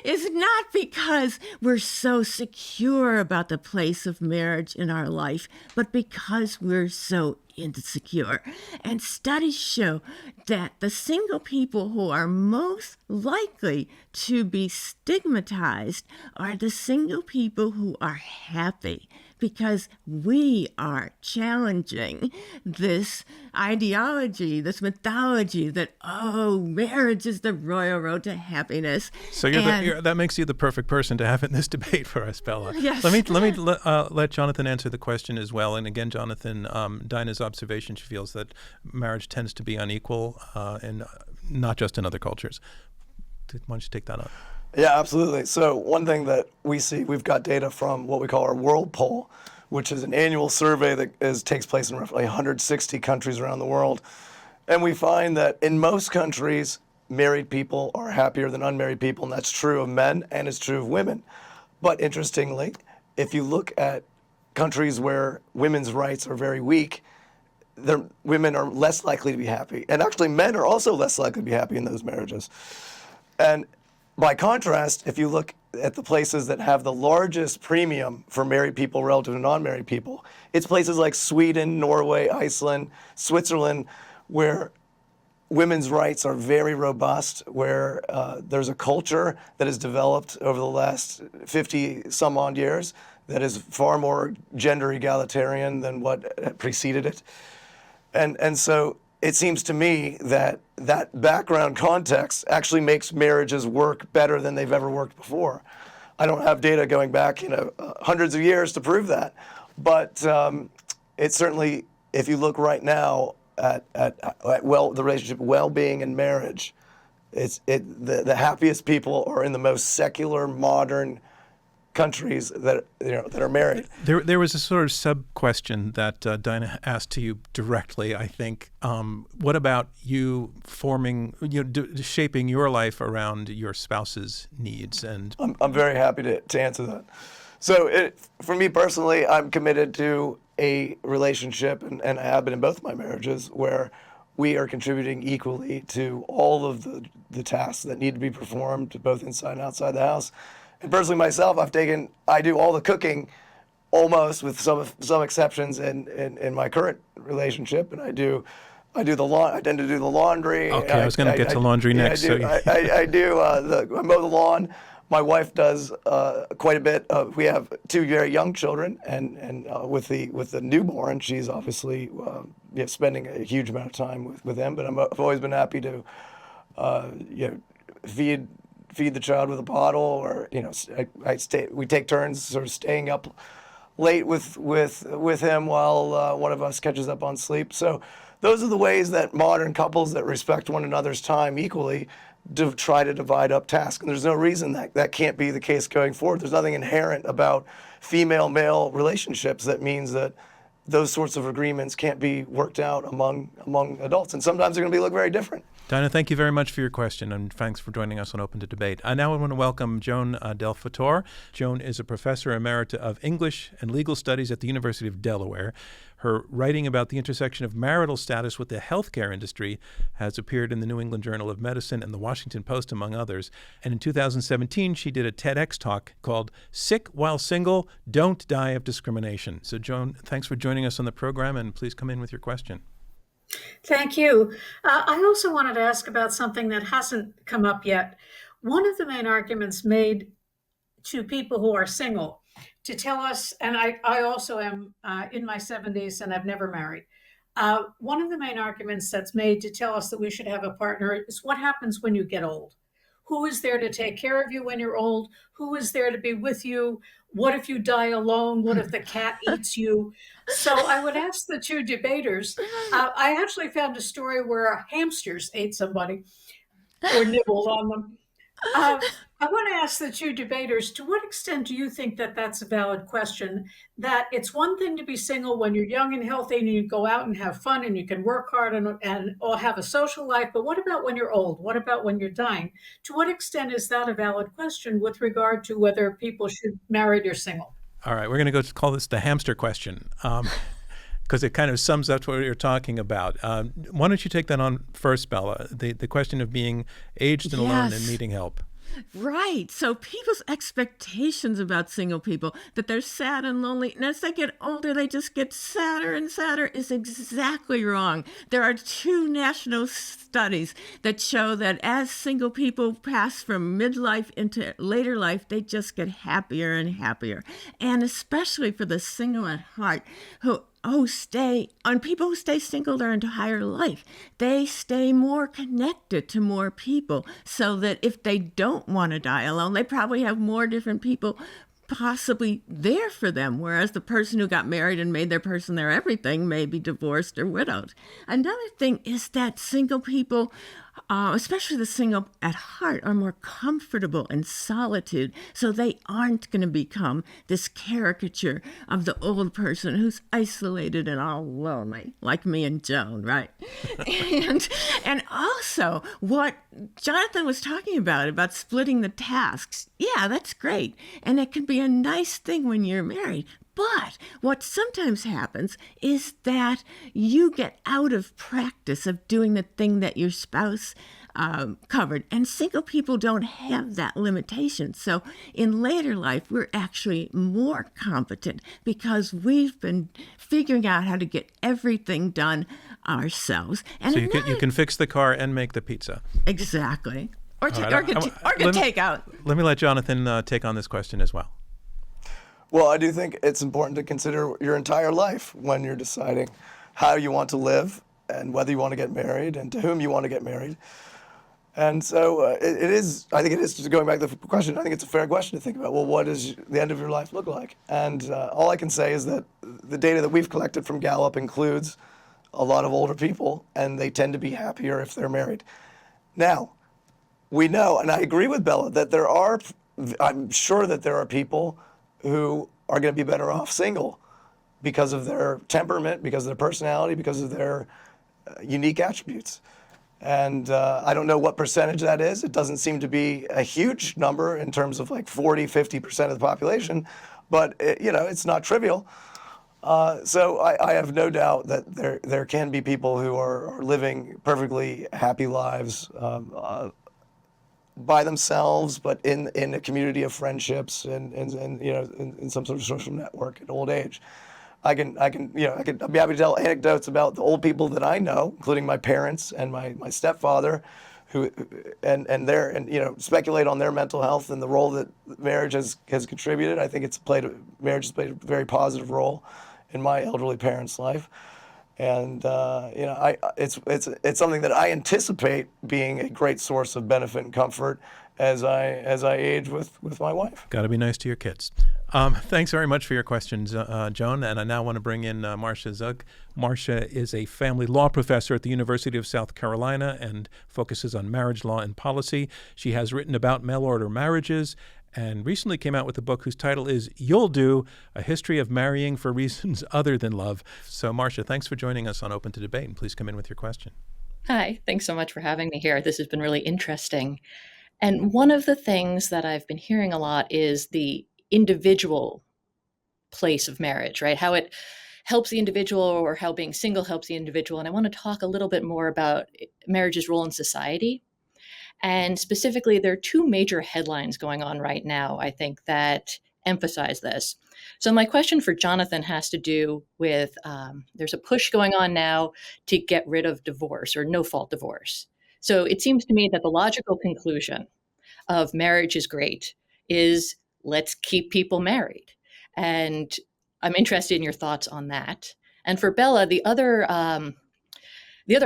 is not because we're so secure about the place of marriage in our life, but because we're so insecure. And studies show that the single people who are most likely to be stigmatized are the single people who are happy, because we are challenging this ideology, this mythology that, marriage is the royal road to happiness. So that makes you the perfect person to have in this debate for us, Bella. Yes. Let me let Jonathan answer the question as well. And again, Jonathan, Dinah's observation, she feels that marriage tends to be unequal, and not just in other cultures. Why don't you take that up? Yeah, absolutely. So one thing that we see, we've got data from what we call our World Poll, which is an annual survey that takes place in roughly 160 countries around the world. And we find that in most countries, married people are happier than unmarried people, and that's true of men and it's true of women. But interestingly, if you look at countries where women's rights are very weak, women are less likely to be happy. And actually, men are also less likely to be happy in those marriages. And by contrast, if you look at the places that have the largest premium for married people relative to non-married people, it's places like Sweden, Norway, Iceland, Switzerland, where women's rights are very robust, where there's a culture that has developed over the last 50 some odd years that is far more gender egalitarian than what preceded it. And so it seems to me that background context actually makes marriages work better than they've ever worked before. I don't have data going back, hundreds of years to prove that, but it certainly, if you look right now, the relationship well-being and marriage, the happiest people are in the most secular, modern countries that are married. There was a sort of sub-question that Dinah asked to you directly, I think. What about you shaping your life around your spouse's needs? And I'm very happy to answer that. So for me personally, I'm committed to a relationship, and I have been in both my marriages, where we are contributing equally to all of the tasks that need to be performed, both inside and outside the house. And personally myself, I do all the cooking, almost, with some exceptions in my current relationship, and I tend to do the laundry. Okay, I was going to get to laundry next. I mow the lawn. My wife does quite a bit. We have two very young children, and with the newborn, she's obviously spending a huge amount of time with them. But I've always been happy to feed the child with a bottle, or we take turns sort of staying up late with him while one of us catches up on sleep. So those are the ways that modern couples that respect one another's time equally try to divide up tasks. And there's no reason that can't be the case going forward. There's nothing inherent about female-male relationships that means that those sorts of agreements can't be worked out among adults. And sometimes they're going to look very different. Dinah, thank you very much for your question, and thanks for joining us on Open to Debate. Now I want to welcome Joan DelFattore. Joan is a professor emerita of English and Legal Studies at the University of Delaware. Her writing about the intersection of marital status with the healthcare industry has appeared in the New England Journal of Medicine and the Washington Post, among others. And in 2017, she did a TEDx talk called Sick While Single, Don't Die of Discrimination. So, Joan, thanks for joining us on the program, and please come in with your question. Thank you. I also wanted to ask about something that hasn't come up yet. One of the main arguments made to people who are single to tell us, and I also am in my 70s and I've never married. One of the main arguments that's made to tell us that we should have a partner is what happens when you get old. Who is there to take care of you when you're old? Who is there to be with you? What if you die alone? What if the cat eats you? So I would ask the two debaters. I actually found a story where hamsters ate somebody or nibbled on them. I want to ask the two debaters, to what extent do you think that that's a valid question? That it's one thing to be single when you're young and healthy and you go out and have fun and you can work hard and or have a social life, but what about when you're old? What about when you're dying? To what extent is that a valid question with regard to whether people should be married or single? All right, we're going to go call this the hamster question, because it kind of sums up what you're talking about. Why don't you take that on first, Bella, the question of being aged and alone and needing help. Right. So people's expectations about single people, that they're sad and lonely, and as they get older, they just get sadder and sadder, is exactly wrong. There are two national studies that show that as single people pass from midlife into later life, they just get happier and happier. And especially for the single at heart, people who stay single their entire life, they stay more connected to more people, so that if they don't want to die alone, they probably have more different people possibly there for them, whereas the person who got married and made their person their everything may be divorced or widowed. Another thing is that single people, especially the single at heart, are more comfortable in solitude, so they aren't going to become this caricature of the old person who's isolated and all lonely, like me and Joan, right? and also what Jonathan was talking about splitting the tasks. Yeah, that's great, and it can be a nice thing when you're married. But what sometimes happens is that you get out of practice of doing the thing that your spouse covered. And single people don't have that limitation. So in later life, we're actually more competent because we've been figuring out how to get everything done ourselves. And so you can fix the car and make the pizza. Exactly. Or get takeout. Let me let Jonathan take on this question as well. Well, I do think it's important to consider your entire life when you're deciding how you want to live and whether you want to get married and to whom you want to get married. And so I think it is, just going back to the question, I think it's a fair question to think about, well, what does the end of your life look like? And all I can say is that the data that we've collected from Gallup includes a lot of older people, and they tend to be happier if they're married. Now, we know, and I agree with Bella, that I'm sure that there are people who are going to be better off single because of their temperament, because of their personality, because of their unique attributes. And I don't know what percentage that is. It doesn't seem to be a huge number in terms of like 40, 50% of the population, but it's not trivial. So I have no doubt that there can be people who are living perfectly happy lives by themselves, but in a community of friendships and in some sort of social network at old age. I'd be happy to tell anecdotes about the old people that I know, including my parents and my stepfather, speculate on their mental health and the role that marriage has contributed. I think marriage has played a very positive role in my elderly parents' life. And it's something that I anticipate being a great source of benefit and comfort as I age with my wife. Got to be nice to your kids. Thanks very much for your questions, Joan. And I now want to bring in Marcia Zug. Marcia is a family law professor at the University of South Carolina and focuses on marriage law and policy. She has written about mail-order marriages and recently came out with a book whose title is You'll Do, A History of Marrying for Reasons Other Than Love. So, Marcia, thanks for joining us on Open to Debate, and please come in with your question. Hi, thanks so much for having me here. This has been really interesting. And one of the things that I've been hearing a lot is the individual place of marriage, right? How it helps the individual or how being single helps the individual. And I want to talk a little bit more about marriage's role in society. And specifically, there are two major headlines going on right now, I think, that emphasize this. So my question for Jonathan has to do with there's a push going on now to get rid of divorce or no-fault divorce. So it seems to me that the logical conclusion of marriage is great is let's keep people married. And I'm interested in your thoughts on that. And for Bella, the other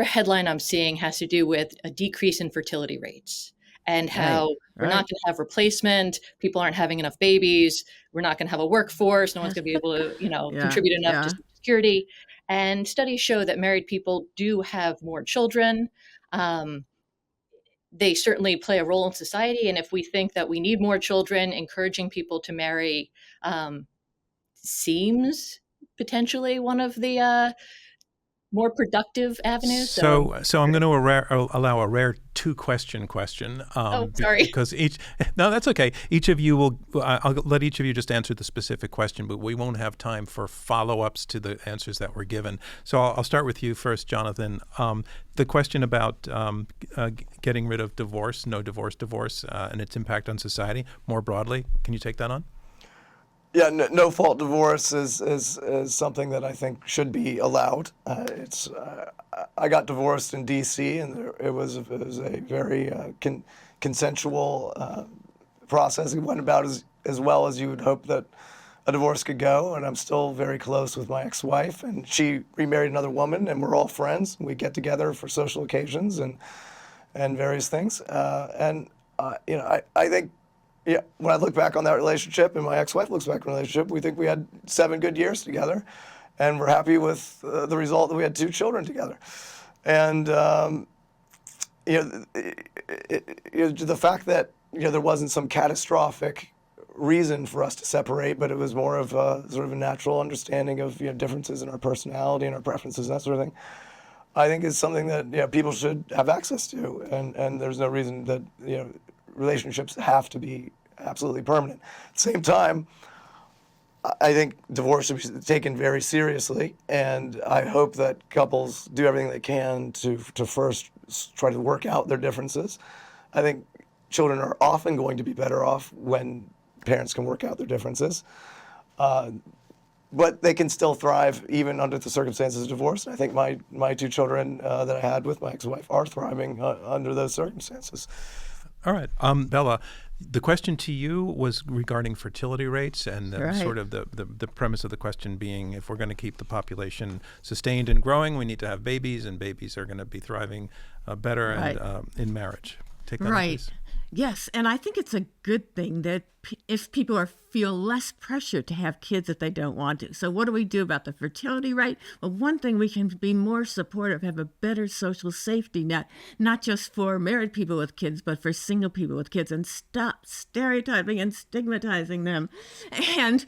headline I'm seeing has to do with a decrease in fertility rates and how we're not going to have replacement. People aren't having enough babies. We're not going to have a workforce. No one's going to be able to, contribute enough to Social Security. And studies show that married people do have more children. They certainly play a role in society. And if we think that we need more children, encouraging people to marry seems potentially one of the more productive avenues. So I'm going to allow a rare two-question question. Sorry. Because that's okay. Each of you I'll let each of you just answer the specific question, but we won't have time for follow-ups to the answers that were given. So I'll start with you first, Jonathan. The question about getting rid of divorce, divorce, and its impact on society more broadly. Can you take that on? Yeah, no-fault divorce is something that I think should be allowed. I got divorced in D.C. and it was a very consensual process. It went about as well as you would hope that a divorce could go. And I'm still very close with my ex-wife, and she remarried another woman, and we're all friends. We get together for social occasions and various things. I think. Yeah, when I look back on that relationship and my ex-wife looks back on the relationship, we think we had 7 good years together, and we're happy with the result that we had 2 children together. And the fact that there wasn't some catastrophic reason for us to separate, but it was more of a sort of a natural understanding of differences in our personality and our preferences and that sort of thing, I think is something that people should have access to, and there's no reason that relationships have to be absolutely permanent. At the same time, I think divorce should be taken very seriously, and I hope that couples do everything they can to first try to work out their differences. I think children are often going to be better off when parents can work out their differences, but they can still thrive even under the circumstances of divorce. I think my 2 children that I had with my ex-wife are thriving under those circumstances. All right. Bella, the question to you was regarding fertility rates and sort of the premise of the question being if we're going to keep the population sustained and growing, we need to have babies, and babies are going to be thriving better and in marriage. Take that, right. please. Yes, and I think it's a good thing that if people feel less pressure to have kids if they don't want to. So what do we do about the fertility rate? Well, one thing, we can be more supportive, have a better social safety net, not just for married people with kids, but for single people with kids, and stop stereotyping and stigmatizing them. And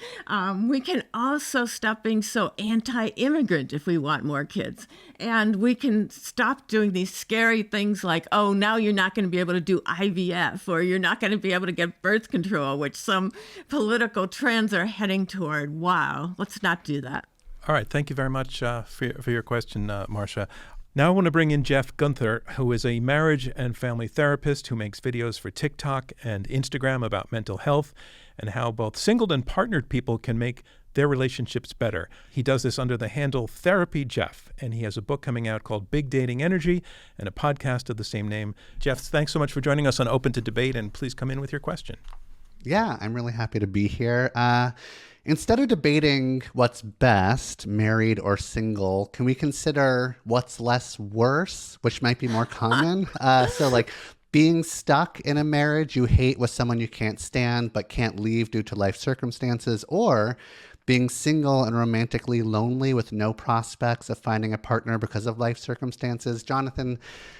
we can also stop being so anti-immigrant if we want more kids. And we can stop doing these scary things like, oh, now you're not going to be able to do IVF, or you're not going to be able to get birth control, which some political trends are heading toward. Wow, let's not do that. All right. Thank you very much for your question, Marcia. Now I want to bring in Jeff Guenther, who is a marriage and family therapist who makes videos for TikTok and Instagram about mental health and how both singled and partnered people can make their relationships better. He does this under the handle Therapy Jeff, and he has a book coming out called Big Dating Energy and a podcast of the same name. Jeff, thanks so much for joining us on Open to Debate, and please come in with your question. Yeah, I'm really happy to be here. Instead of debating what's best, married or single, can we consider what's less worse, which might be more common? So like being stuck in a marriage you hate with someone you can't stand but can't leave due to life circumstances, or being single and romantically lonely with no prospects of finding a partner because of life circumstances. Jonathan,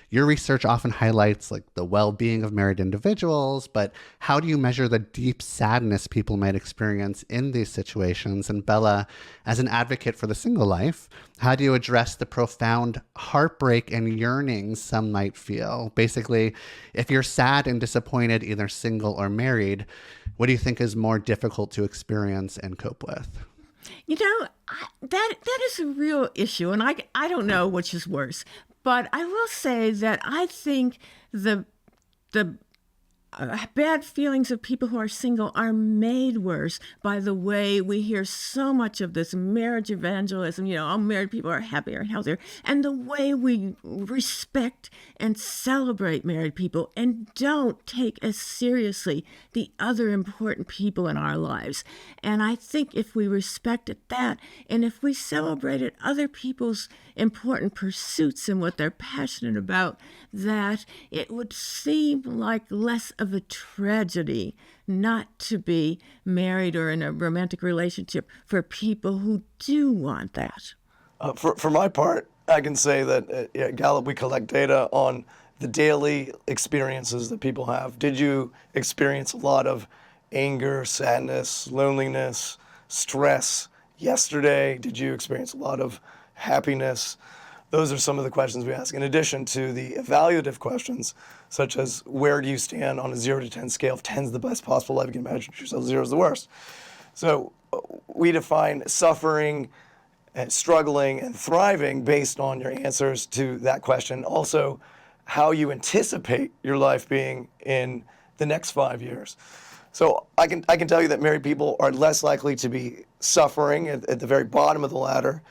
your research often highlights like the well-being of married individuals, but how do you measure the deep sadness people might experience in these situations? And Bella, as an advocate for the single life, how do you address the profound heartbreak and yearnings some might feel? Basically, if you're sad and disappointed, either single or married, what do you think is more difficult to experience and cope with? You know, that is a real issue, and I don't know which is worse. But I will say that I think the bad feelings of people who are single are made worse by the way we hear so much of this marriage evangelism, all married people are happier and healthier, and the way we respect and celebrate married people and don't take as seriously the other important people in our lives. And I think if we respected that, and if we celebrated other people's important pursuits and what they're passionate about, that it would seem like less of a tragedy not to be married or in a romantic relationship for people who do want that. For my part, I can say that at Gallup, we collect data on the daily experiences that people have. Did you experience a lot of anger, sadness, loneliness, stress yesterday? Did you experience a lot of happiness? Those are some of the questions we ask, in addition to the evaluative questions, such as where do you stand on a 0 to 10 scale? If 10 is the best possible life you can imagine yourself, 0 is the worst. So we define suffering and struggling and thriving based on your answers to that question. Also, how you anticipate your life being in the next 5 years. So I can tell you that married people are less likely to be suffering at the very bottom of the ladder,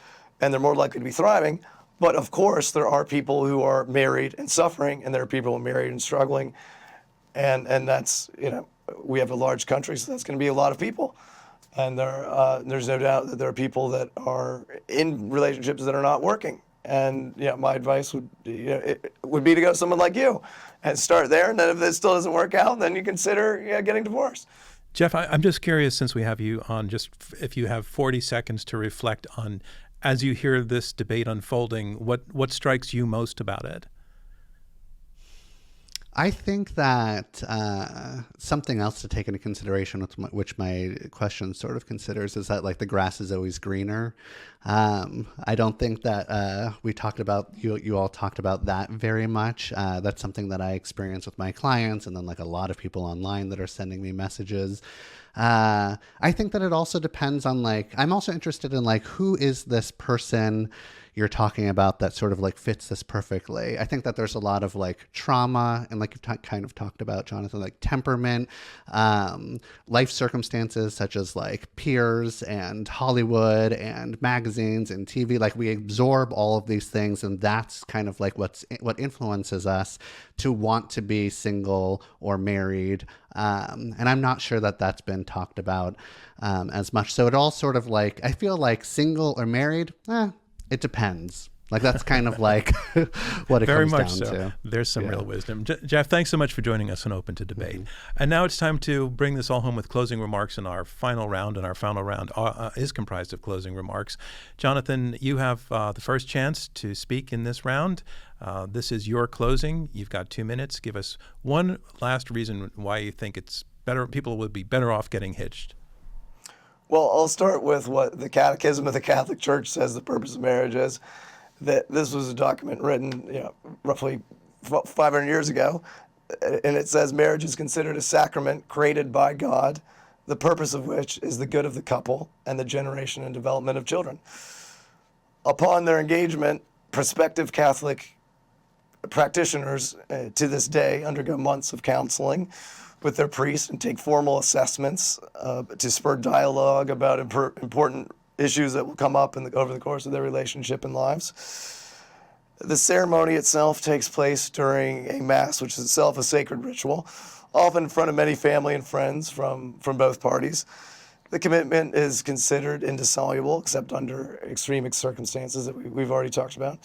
and they're more likely to be thriving. But of course, there are people who are married and suffering, and there are people who are married and struggling. And that's, we have a large country, so that's going to be a lot of people. And there's no doubt that there are people that are in relationships that are not working. And my advice would be to go to someone like you and start there. And then if it still doesn't work out, then you consider getting divorced. Jeff, I'm just curious, since we have you on, just if you have 40 seconds to reflect on, as you hear this debate unfolding, what strikes you most about it? I think that something else to take into consideration, which my question sort of considers, is that like the grass is always greener. I don't think that we talked about, you all talked about that very much. That's something that I experience with my clients, and then like a lot of people online that are sending me messages. I think that it also depends on I'm also interested in who is this person you're talking about that sort of fits this perfectly. I think that there's a lot of trauma and you've kind of talked about, Jonathan, temperament, life circumstances such as peers and Hollywood and magazines and TV. We absorb all of these things, and that's kind of what influences us to want to be single or married. And I'm not sure that that's been talked about as much. So it all sort of I feel single or married, it depends. Like that's kind of like what it Very comes much down so. to. There's some real wisdom. Jeff, thanks so much for joining us on Open to Debate. And now it's time to bring this all home with closing remarks in our final round. And our final round is comprised of closing remarks. Jonathan, you have the first chance to speak in this round. This is your closing. You've got 2 minutes. Give us one last reason why you think it's better. People would be better off getting hitched. Well, I'll start with what the Catechism of the Catholic Church says the purpose of marriage is. That this was a document written, roughly 500 years ago, and it says marriage is considered a sacrament created by God, the purpose of which is the good of the couple and the generation and development of children. Upon their engagement, prospective Catholic practitioners to this day undergo months of counseling with their priest and take formal assessments to spur dialogue about important issues that will come up over the course of their relationship and lives. The ceremony itself takes place during a Mass, which is itself a sacred ritual, often in front of many family and friends from both parties. The commitment is considered indissoluble, except under extreme circumstances that we've already talked about.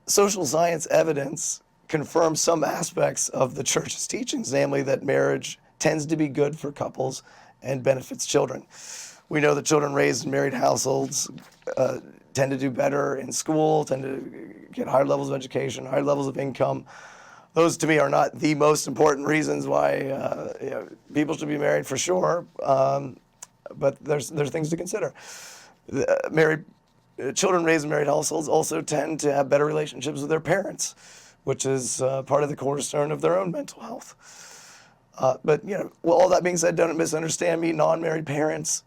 Social science evidence confirms some aspects of the Church's teachings, namely that marriage tends to be good for couples and benefits children. We know that children raised in married households tend to do better in school, tend to get higher levels of education, higher levels of income. Those, to me, are not the most important reasons why people should be married, for sure. But there's things to consider. Children raised in married households also tend to have better relationships with their parents, which is part of the cornerstone of their own mental health. But all that being said, don't misunderstand me. Non-married parents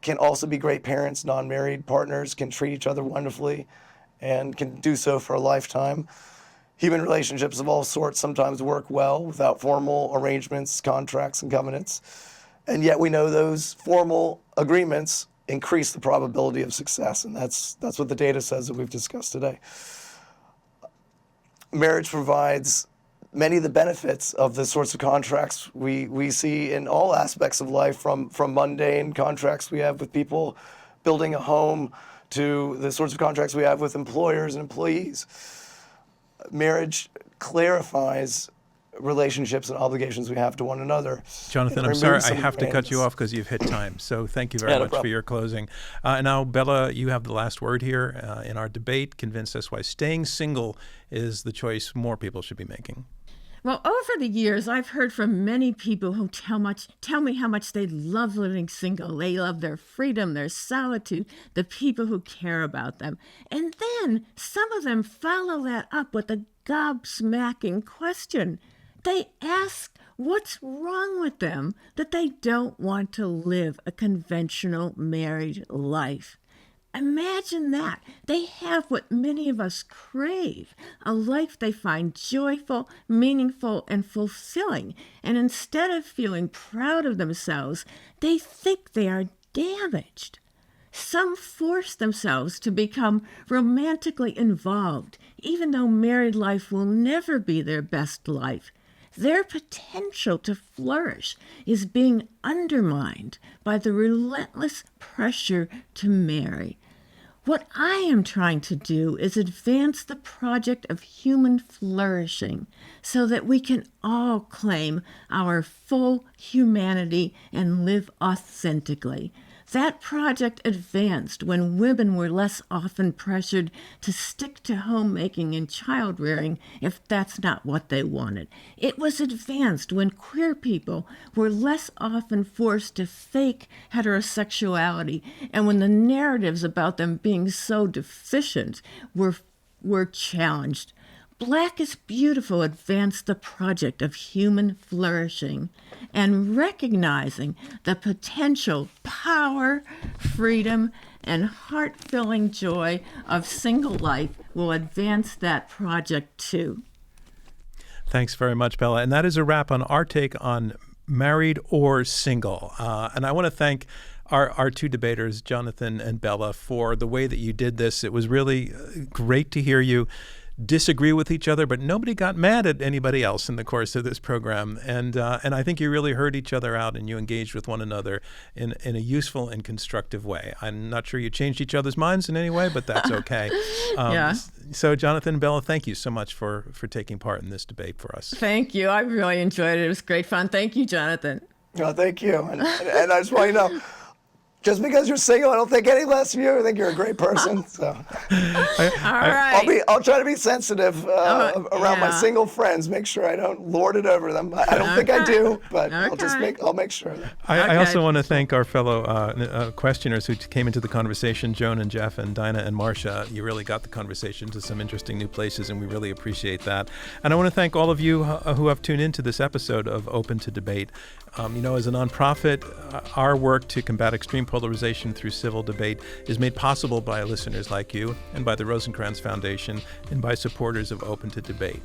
can also be great parents. Non-married partners can treat each other wonderfully and can do so for a lifetime. Human relationships of all sorts sometimes work well without formal arrangements, contracts, and covenants. And yet we know those formal agreements increase the probability of success, and that's what the data says that we've discussed today. Marriage provides many of the benefits of the sorts of contracts we see in all aspects of life, from mundane contracts we have with people building a home to the sorts of contracts we have with employers and employees. Marriage clarifies relationships and obligations we have to one another. Jonathan, I'm sorry, I have to cut you off because you've hit time. So thank you very much for your closing. And now, Bella, you have the last word here in our debate. Convince us why staying single is the choice more people should be making. Well, over the years, I've heard from many people who tell me how much they love living single. They love their freedom, their solitude, the people who care about them. And then some of them follow that up with a gobsmacking question. They ask what's wrong with them that they don't want to live a conventional married life. Imagine that. They have what many of us crave, a life they find joyful, meaningful, and fulfilling. And instead of feeling proud of themselves, they think they are damaged. Some force themselves to become romantically involved, even though married life will never be their best life. Their potential to flourish is being undermined by the relentless pressure to marry. What I am trying to do is advance the project of human flourishing so that we can all claim our full humanity and live authentically. That project advanced when women were less often pressured to stick to homemaking and child rearing if that's not what they wanted. It was advanced when queer people were less often forced to fake heterosexuality and when the narratives about them being so deficient were challenged. Black is Beautiful advanced the project of human flourishing, and recognizing the potential power, freedom, and heart-filling joy of single life will advance that project too. Thanks very much, Bella. And that is a wrap on our take on married or single. And I want to thank our two debaters, Jonathan and Bella, for the way that you did this. It was really great to hear you disagree with each other, but nobody got mad at anybody else in the course of this program. And I think you really heard each other out and you engaged with one another in a useful and constructive way. I'm not sure you changed each other's minds in any way, but that's okay. Yeah. So Jonathan and Bella, thank you so much for taking part in this debate for us. Thank you. I really enjoyed it. It was great fun. Thank you, Jonathan. No, thank you. And I just want you to know, just because you're single, I don't think any less of you. I think you're a great person. So, All right. I'll try to be sensitive around my single friends. Make sure I don't lord it over them. I don't think I do, but I'll make sure. I also want to thank our fellow questioners who came into the conversation, Joan and Jeff and Dinah and Marcia. You really got the conversation to some interesting new places, and we really appreciate that. And I want to thank all of you who have tuned into this episode of Open to Debate. As a nonprofit, our work to combat extreme polarization through civil debate is made possible by listeners like you and by the Rosencrantz Foundation and by supporters of Open to Debate.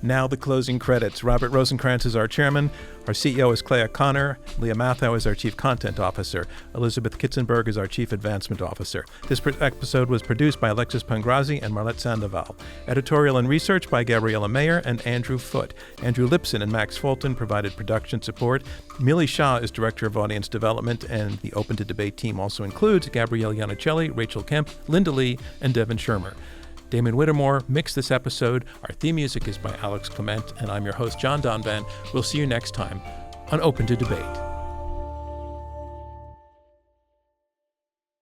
Now the closing credits. Robert Rosencrantz is our chairman. Our CEO is Clea Connor. Leah Matthau is our chief content officer. Elizabeth Kitzenberg is our chief advancement officer. This episode was produced by Alexis Pangrazi and Marlette Sandoval. Editorial and research by Gabriella Mayer and Andrew Foote. Andrew Lipson and Max Fulton provided production support. Millie Shaw is director of audience development, and the Open to Debate team also includes Gabrielle Iannicelli, Rachel Kemp, Linda Lee, and Devin Shermer. Damon Whittemore mixed this episode. Our theme music is by Alex Clement, and I'm your host, John Donvan. We'll see you next time on Open to Debate.